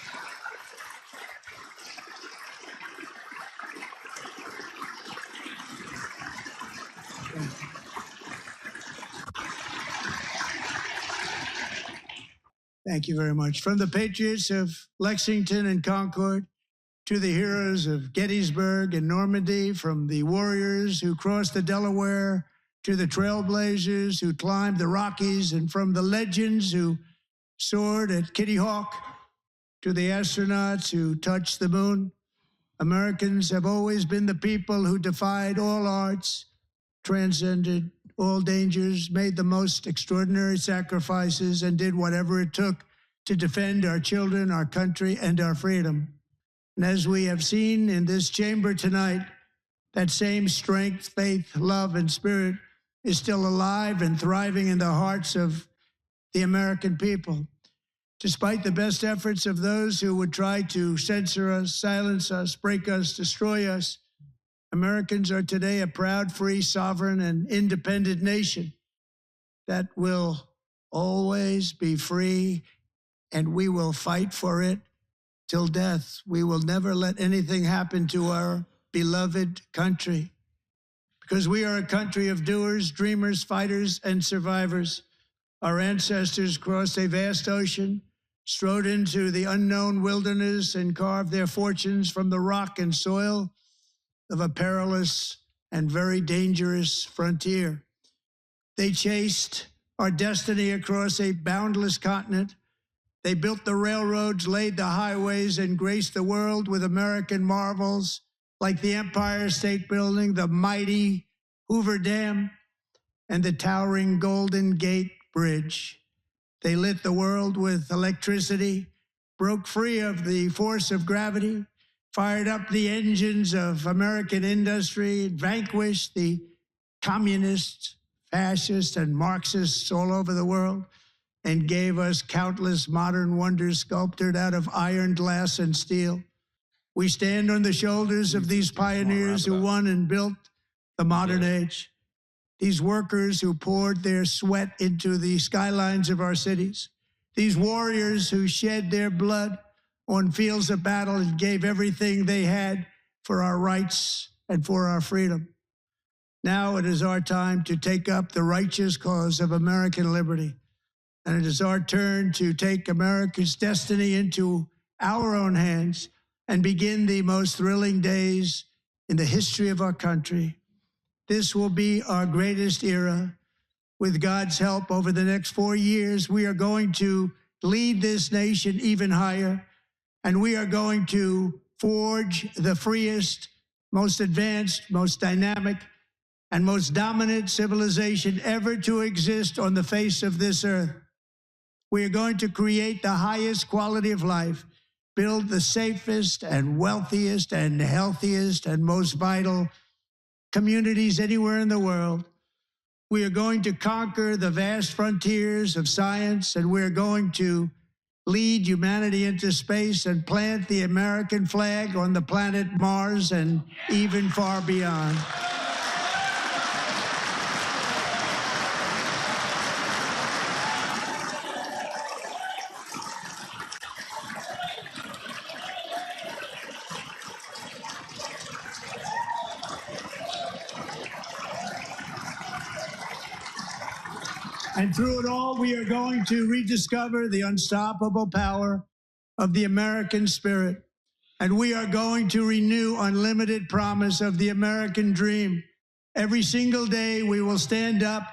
[SPEAKER 3] Thank you very much. From the patriots of Lexington and Concord to the heroes of Gettysburg and Normandy, from the warriors who crossed the Delaware to the trailblazers who climbed the Rockies, and from the legends who soared at Kitty Hawk to the astronauts who touched the moon, Americans have always been the people who defied all odds, transcended all dangers, made the most extraordinary sacrifices, and did whatever it took to defend our children, our country, and our freedom. And as we have seen in this chamber tonight, that same strength, faith, love, and spirit is still alive and thriving in the hearts of the American people. Despite the best efforts of those who would try to censor us, silence us, break us, destroy us, Americans are today a proud, free, sovereign, and independent nation that will always be free, and we will fight for it till death. We will never let anything happen to our beloved country, because we are a country of doers, dreamers, fighters, and survivors. Our ancestors crossed a vast ocean, strode into the unknown wilderness, and carved their fortunes from the rock and soil of a perilous and very dangerous frontier. They chased our destiny across a boundless continent. They built the railroads, laid the highways, and graced the world with American marvels like the Empire State Building, the mighty Hoover Dam, and the towering Golden Gate Bridge. They lit the world with electricity, broke free of the force of gravity, fired up the engines of American industry, vanquished the communists, fascists, and Marxists all over the world, and gave us countless modern wonders sculptured out of iron, glass, and steel. We stand on the shoulders of these pioneers who won and built the modern age. These workers who poured their sweat into the skylines of our cities. These warriors who shed their blood on fields of battle and gave everything they had for our rights and for our freedom. Now it is our time to take up the righteous cause of American liberty. And it is our turn to take America's destiny into our own hands and begin the most thrilling days in the history of our country. This will be our greatest era. With God's help, over the next 4 years, we are going to lead this nation even higher, and we are going to forge the freest, most advanced, most dynamic, and most dominant civilization ever to exist on the face of this earth. We are going to create the highest quality of life, build the safest and wealthiest and healthiest and most vital communities anywhere in the world. We are going to conquer the vast frontiers of science, and we're going to lead humanity into space and plant the American flag on the planet Mars and even far beyond. And through it all, we are going to rediscover the unstoppable power of the American spirit. And we are going to renew unlimited promise of the American dream. Every single day, we will stand up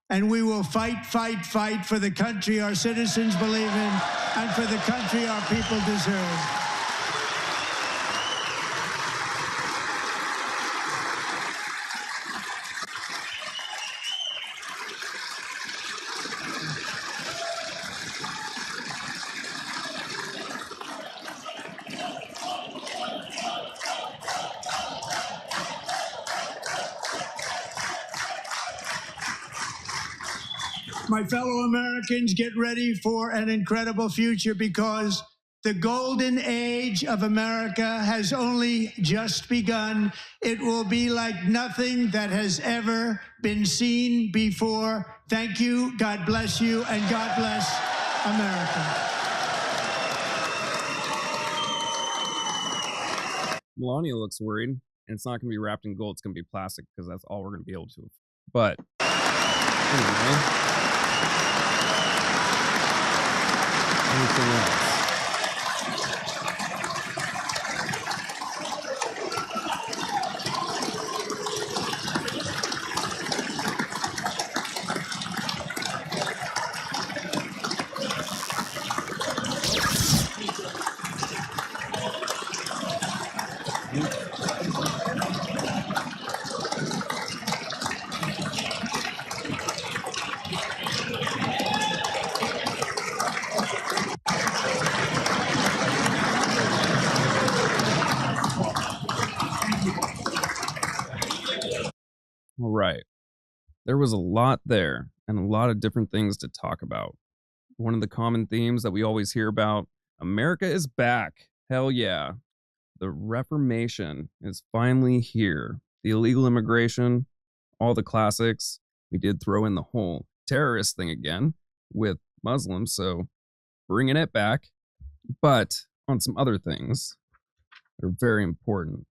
[SPEAKER 3] and we will fight, fight, fight for the country our citizens believe in and for the country our people deserve. My fellow Americans, get ready for an incredible future, because the golden age of America has only just begun. It will be like nothing that has ever been seen before. Thank you, God bless you, and God bless America.
[SPEAKER 1] Melania looks worried, and it's not going to be wrapped in gold. It's going to be plastic, because that's all we're going to be able to. But anyway. Anything else? There was a lot there and a lot of different things to talk about. One of the common themes that we always hear about, America is back. Hell yeah. The Reformation is finally here. The illegal immigration, all the classics. We did throw in the whole terrorist thing again with Muslims, so bringing it back. But on some other things that are very important.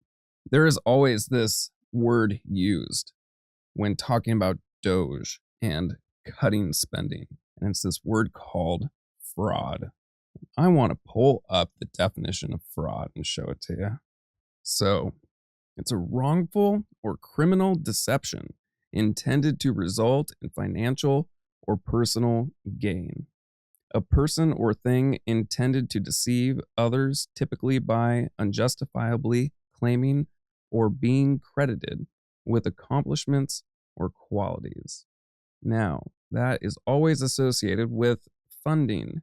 [SPEAKER 1] There is always this word used when talking about Doge and cutting spending, and it's this word called fraud. I want to pull up the definition of fraud and show it to you. So, it's a wrongful or criminal deception intended to result in financial or personal gain. A person or thing intended to deceive others, typically by unjustifiably claiming or being credited with accomplishments or qualities. Now, that is always associated with funding.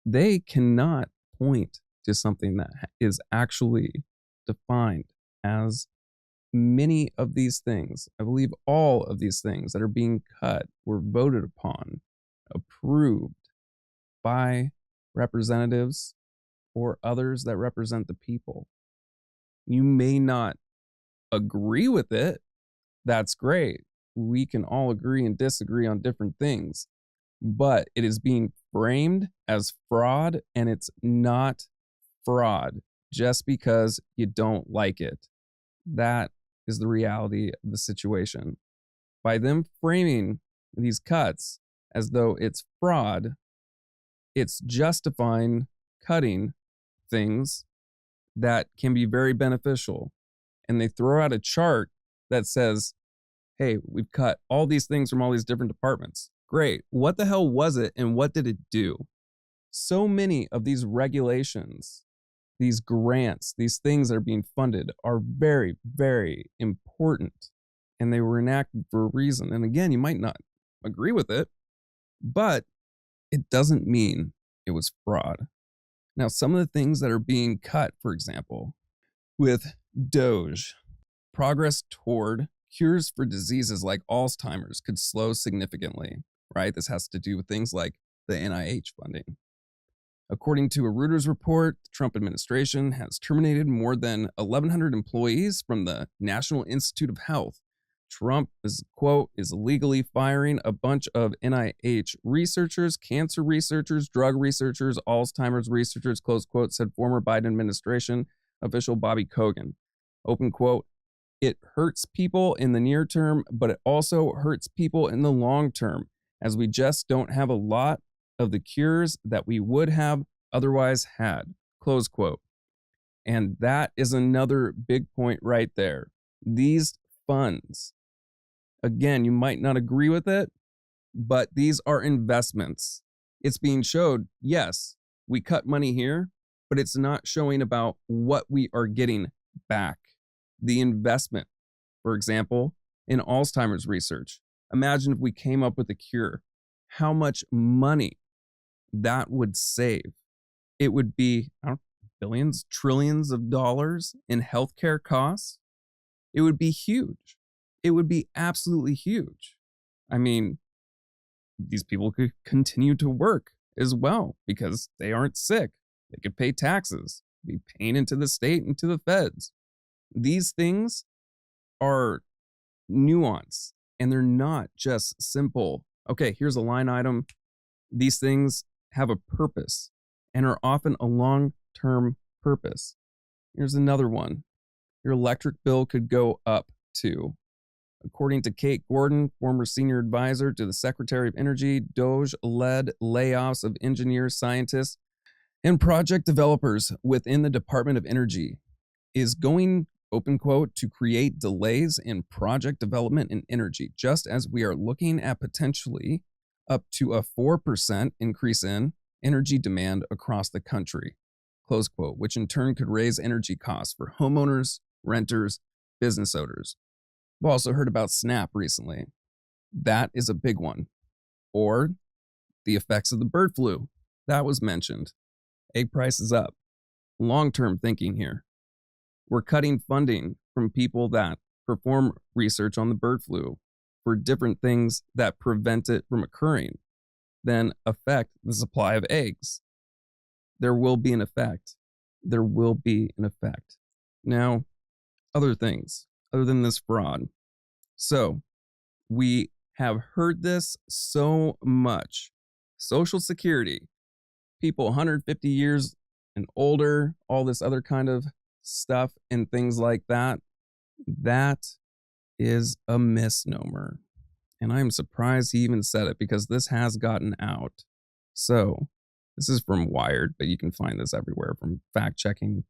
[SPEAKER 1] They cannot point to something that is actually defined as many of these things. I believe all of these things that are being cut were voted upon, approved by representatives or others that represent the people. You may not agree with it. That's great. We can all agree and disagree on different things, but it is being framed as fraud, and it's not fraud just because you don't like it. That is the reality of the situation. By them framing these cuts as though it's fraud, it's justifying cutting things that can be very beneficial. And they throw out a chart that says, hey, we've cut all these things from all these different departments. Great. What the hell was it and what did it do? So many of these regulations, these grants, these things that are being funded are very, very important. And they were enacted for a reason. And again, you might not agree with it, but it doesn't mean it was fraud. Now, some of the things that are being cut, for example, with Doge, progress toward cures for diseases like Alzheimer's could slow significantly, right? This has to do with things like the NIH funding. According to a Reuters report, the Trump administration has terminated more than 1,100 employees from the National Institute of Health. Trump, quote, is illegally firing a bunch of NIH researchers, cancer researchers, drug researchers, Alzheimer's researchers, close quote, said former Biden administration official Bobby Kogan. Open quote, it hurts people in the near term, but it also hurts people in the long term, as we just don't have a lot of the cures that we would have otherwise had, close quote. And that is another big point right there. These funds, again, you might not agree with it, but these are investments. It's being showed, yes, we cut money here, but it's not showing about what we are getting back. The investment, for example, in Alzheimer's research. Imagine if we came up with a cure, how much money that would save. It would be, I don't know, billions, trillions of dollars in healthcare costs. It would be huge. It would be absolutely huge. I mean, these people could continue to work as well because they aren't sick. They could pay taxes, be paying into the state and to the feds. These things are nuance, and they're not just simple, okay, here's a line item. These things have a purpose and are often a long-term purpose. Here's another one. Your electric bill could go up too. According to Kate Gordon, former senior advisor to the Secretary of Energy, Doge led layoffs of engineers, scientists, and project developers within the Department of Energy. Is going, open quote, to create delays in project development in energy, just as we are looking at potentially up to a 4% increase in energy demand across the country, close quote, which in turn could raise energy costs for homeowners, renters, business owners. We've also heard about SNAP recently. That is a big one. Or the effects of the bird flu. That was mentioned. Egg prices up. Long-term thinking here. We're cutting funding from people that perform research on the bird flu. for different things that prevent it from occurring, then affect the supply of eggs. There will be an effect. There will be an effect. Now, other things other than this fraud. So, we have heard this so much. Social Security, people 150 years and older, all this other kind of stuff and things like that. That is a misnomer. And I'm surprised he even said it because this has gotten out. So, this is from Wired, but you can find this everywhere from fact-checking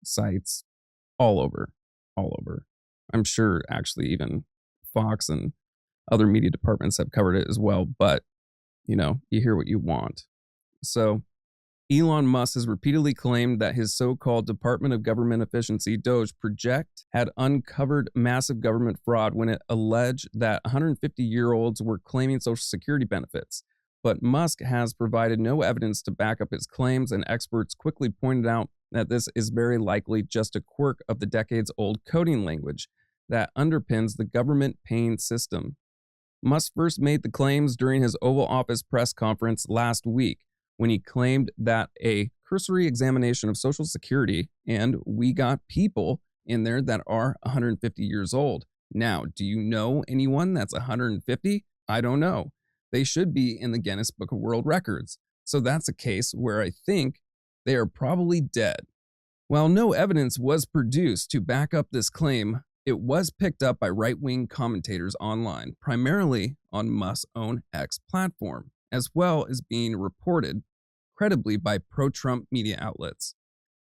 [SPEAKER 1] sites all over. I'm sure actually even Fox and other media departments have covered it as well, but you hear what you want. So, Elon Musk has repeatedly claimed that his so-called Department of Government Efficiency, DOGE, project had uncovered massive government fraud when it alleged that 150-year-olds were claiming Social Security benefits. But Musk has provided no evidence to back up his claims, and experts quickly pointed out that this is very likely just a quirk of the decades-old coding language that underpins the government paying system. Musk first made the claims during his Oval Office press conference last week, when he claimed that a cursory examination of Social Security, and we got people in there that are 150 years old. Now, do you know anyone that's 150? I don't know. They should be in the Guinness Book of World Records. So that's a case where I think they are probably dead. While no evidence was produced to back up this claim, it was picked up by right-wing commentators online, primarily on Musk's own X platform, as well as being reported credibly by pro-Trump media outlets.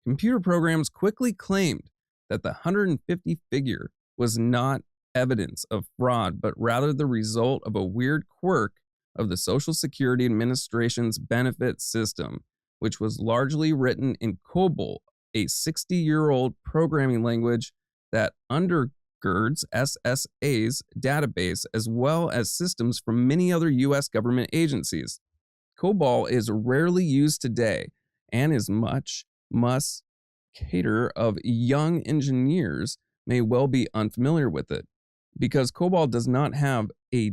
[SPEAKER 1] Computer programs quickly claimed that the 150 figure was not evidence of fraud, but rather the result of a weird quirk of the Social Security Administration's benefit system, which was largely written in COBOL, a 60-year-old programming language that undergirds SSA's database as well as systems from many other U.S. government agencies. COBOL is rarely used today and is much must cater of young engineers may well be unfamiliar with it. Because COBOL does not have a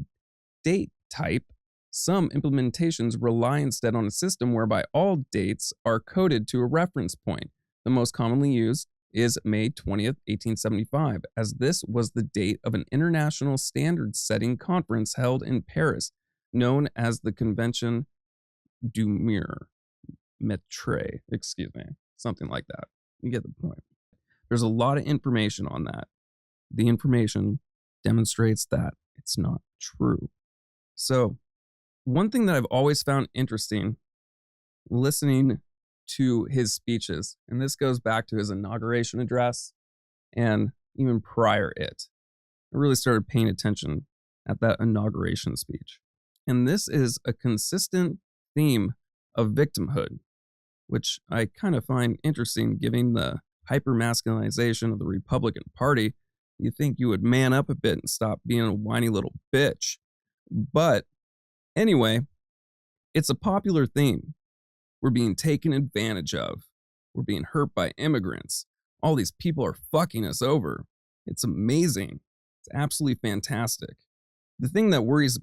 [SPEAKER 1] date type, some implementations rely instead on a system whereby all dates are coded to a reference point. The most commonly used is May 20th, 1875, as this was the date of an international standard-setting conference held in Paris, known as the Convention du Metre, something like that. You get the point. There's a lot of information on that. The information demonstrates that it's not true. So, one thing that I've always found interesting listening to his speeches, and this goes back to his inauguration address and even prior it, I really started paying attention at that inauguration speech. And this is a consistent theme of victimhood, which I kind of find interesting given the hyper-masculinization of the Republican Party. You think you would man up a bit and stop being a whiny little bitch. But anyway, it's a popular theme. We're being taken advantage of. We're being hurt by immigrants. All these people are fucking us over. It's amazing. It's absolutely fantastic. The thing that worries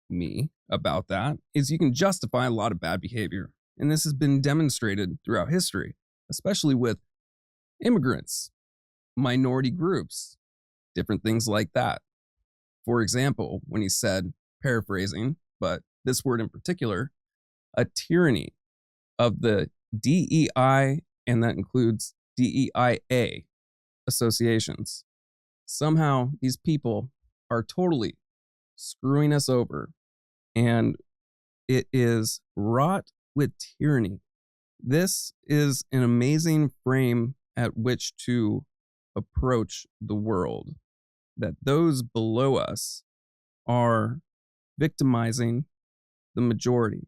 [SPEAKER 1] me about that is you can justify a lot of bad behavior. And this has been demonstrated throughout history, especially with immigrants, minority groups, different things like that. For example, when he said, paraphrasing, but this word in particular, a tyranny of the DEI, and that includes DEIA associations. Somehow these people are totally screwing us over, and it is wrought with tyranny. This is an amazing frame at which to approach the world, that those below us are victimizing the majority.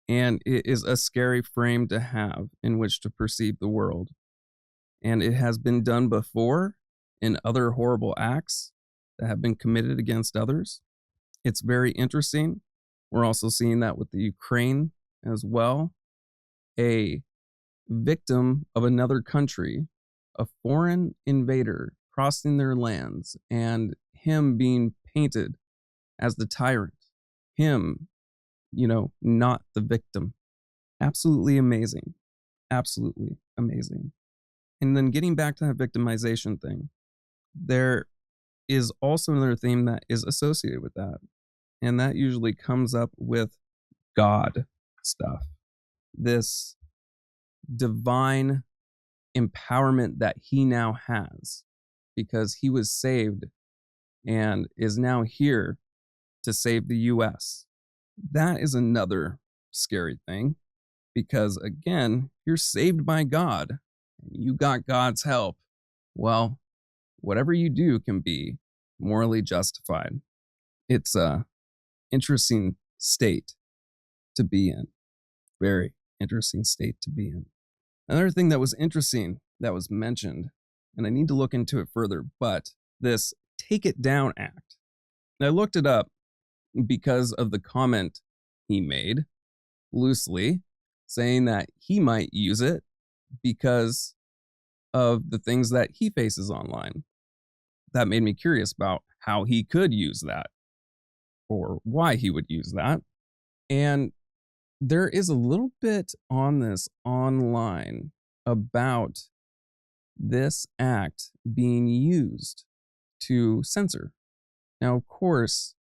[SPEAKER 1] And it is a scary frame to have in which to perceive the world. And it has been done before in other horrible acts that have been committed against others. It's very interesting. We're also seeing that with the Ukraine as well. A victim of another country, a foreign invader crossing their lands, and him being painted as the tyrant, him, not the victim. Absolutely amazing. Absolutely amazing. And then getting back to that victimization thing, there is also another theme that is associated with that. And that usually comes up with God stuff. This divine empowerment that he now has because he was saved and is now here to save the US. That is another scary thing because, again, you're saved by God. You got God's help. Well, whatever you do can be morally justified. It's a interesting state to be in. Very interesting state to be in. Another thing that was interesting that was mentioned, and I need to look into it further, but this Take It Down Act. And I looked it up because of the comment he made loosely saying that he might use it because of the things that he faces online. That made me curious about how he could use that or why he would use that. And there is a little bit on this online about this act being used to censor. Now, of course,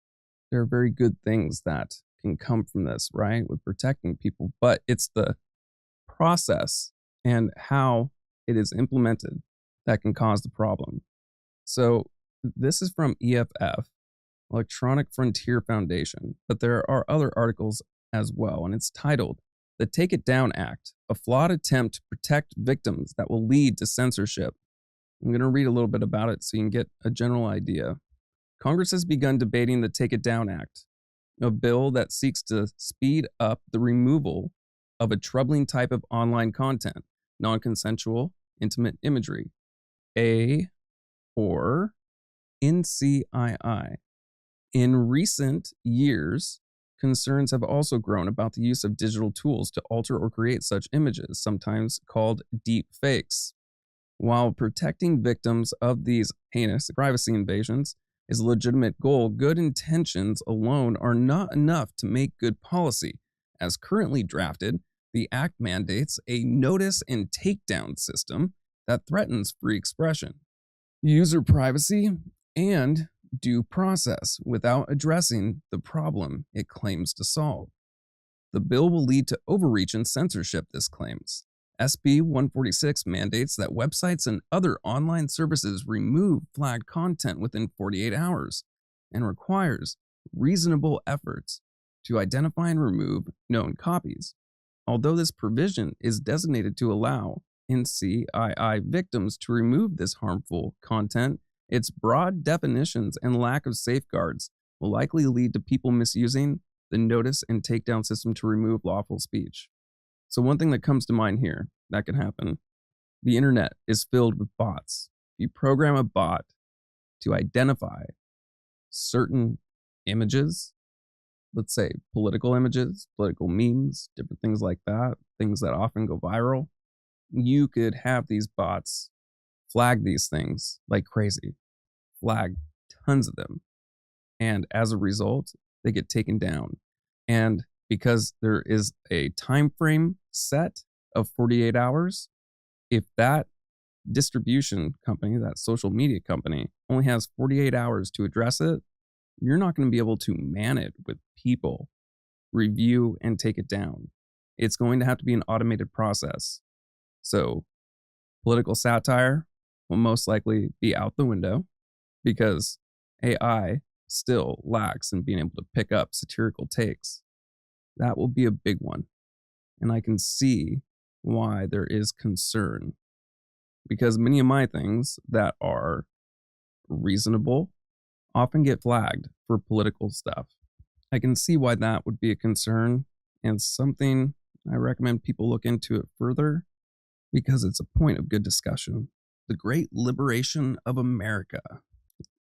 [SPEAKER 1] there are very good things that can come from this, right, with protecting people, but it's the process and how it is implemented that can cause the problem. So this is from EFF, Electronic Frontier Foundation, but there are other articles as well, and it's titled The Take It Down Act, a flawed attempt to protect victims that will lead to censorship. I'm going to read a little bit about it so you can get a general idea. Congress has begun debating the Take It Down Act, a bill that seeks to speed up the removal of a troubling type of online content, non-consensual, intimate imagery, or NCII. In recent years, concerns have also grown about the use of digital tools to alter or create such images, sometimes called deep fakes. While protecting victims of these heinous privacy invasions is a legitimate goal, good intentions alone are not enough to make good policy. As currently drafted, the act mandates a notice and takedown system that threatens free expression, user privacy, and due process without addressing the problem it claims to solve. The bill will lead to overreach and censorship, this claims. SB 146 mandates that websites and other online services remove flagged content within 48 hours and requires reasonable efforts to identify and remove known copies. Although this provision is designated to allow NCII victims to remove this harmful content, its broad definitions and lack of safeguards will likely lead to people misusing the notice and takedown system to remove lawful speech. So one thing that comes to mind here that can happen, the internet is filled with bots. You program a bot to identify certain images, let's say political images, political memes, different things like that, things that often go viral. You could have these bots flag these things like crazy, flag tons of them. And as a result, they get taken down. And because there is a time frame set of 48 hours, if that distribution company, that social media company, only has 48 hours to address it, you're not going to be able to man it with people, review, and take it down. It's going to have to be an automated process. So political satire will most likely be out the window because AI still lacks in being able to pick up satirical takes. That will be a big one. And I can see why there is concern because many of my things that are reasonable often get flagged for political stuff. I can see why that would be a concern and something I recommend people look into it further because it's a point of good discussion. The great liberation of America.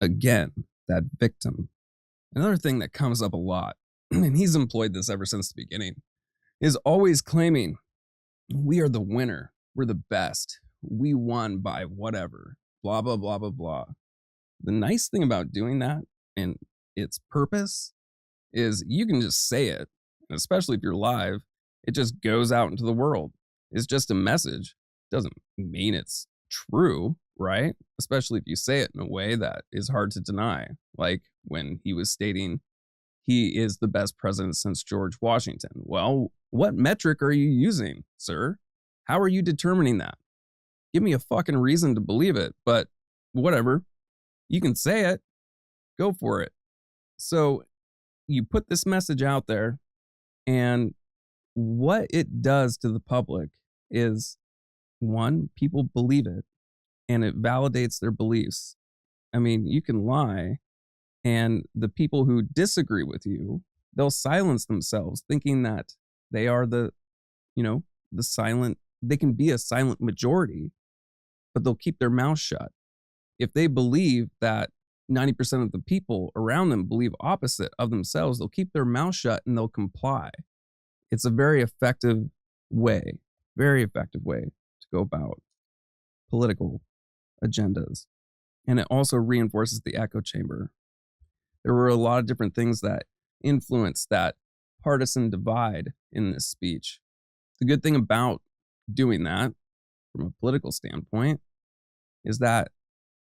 [SPEAKER 1] Again, that victim. Another thing that comes up a lot, and he's employed this ever since the beginning, is always claiming, we are the winner, we're the best, we won by whatever, blah, blah, blah, blah, blah. The nice thing about doing that, and its purpose is you can just say it, especially if you're live. It just goes out into the world. It's just a message. Doesn't mean it's true, right? Especially if you say it in a way that is hard to deny, like when he was stating he is the best president since George Washington. Well, what metric are you using, sir? How are you determining that? Give me a fucking reason to believe it, but whatever. You can say it. Go for it. So you put this message out there, and what it does to the public is, one, people believe it, and it validates their beliefs. I mean, you can lie, and the people who disagree with you, they'll silence themselves thinking that they are the silent, they can be a silent majority, but they'll keep their mouth shut. If they believe that 90% of the people around them believe opposite of themselves, they'll keep their mouth shut and they'll comply. It's a very effective way to go about political agendas. And it also reinforces the echo chamber. There were a lot of different things that influenced that partisan divide in this speech. The good thing about doing that from a political standpoint is that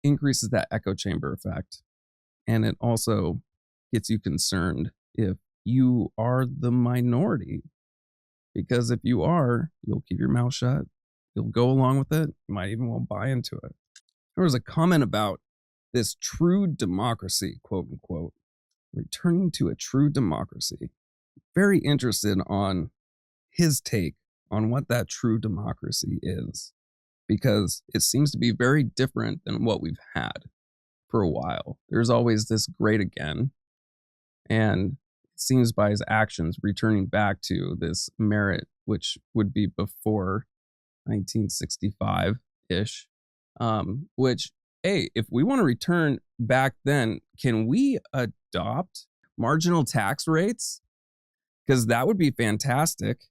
[SPEAKER 1] increases that echo chamber effect. And it also gets you concerned if you are the minority. Because if you are, you'll keep your mouth shut. You'll go along with it. You might even want to buy into it. There was a comment about this true democracy, quote unquote, returning to a true democracy. Very interested on his take on what that true democracy is, because it seems to be very different than what we've had for a while. There's always this great again, and it seems by his actions returning back to this merit, which would be before 1965-ish, which, hey, if we want to return back then, can we adopt marginal tax rates? Because that would be fantastic.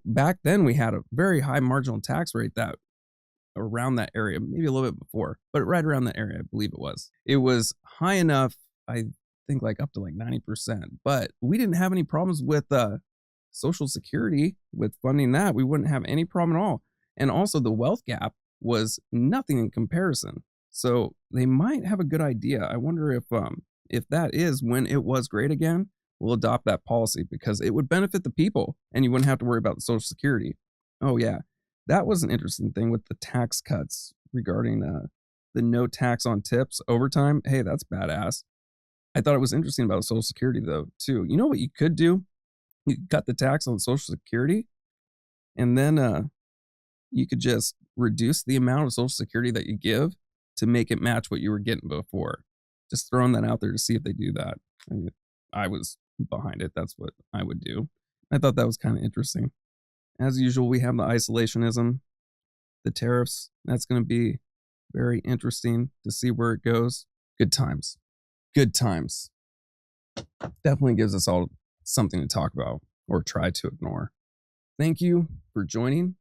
[SPEAKER 1] Back then we had a very high marginal tax rate that around that area, maybe a little bit before, but right around that area, I believe it was. It was high enough, I think like up to like 90%, but we didn't have any problems with Social Security, with funding that. We wouldn't have any problem at all. And also the wealth gap was nothing in comparison. So they might have a good idea. I wonder if that is when it was great again, we'll adopt that policy because it would benefit the people and you wouldn't have to worry about the Social Security. Oh yeah, that was an interesting thing with the tax cuts regarding the no tax on tips overtime. Hey, that's badass. I thought it was interesting about Social Security though too. You know what you could do? You could cut the tax on Social Security, and then you could just reduce the amount of Social Security that you give to make it match what you were getting before. Just throwing that out there to see if they do that. I mean, I was behind it. That's what I would do. I thought that was kind of interesting. As usual, we have the isolationism, the tariffs. That's going to be very interesting to see where it goes. Good times. Good times. Definitely gives us all something to talk about or try to ignore. Thank you for joining.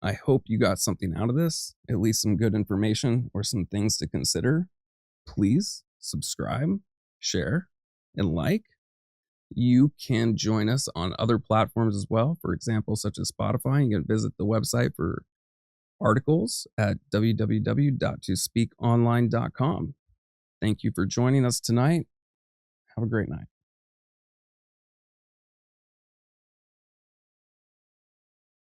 [SPEAKER 1] I hope you got something out of this, at least some good information or some things to consider. Please subscribe, share, and like. You can join us on other platforms as well, for example, such as Spotify. You can visit the website for articles at www.tospeakonline.com. Thank you for joining us tonight. Have a great night.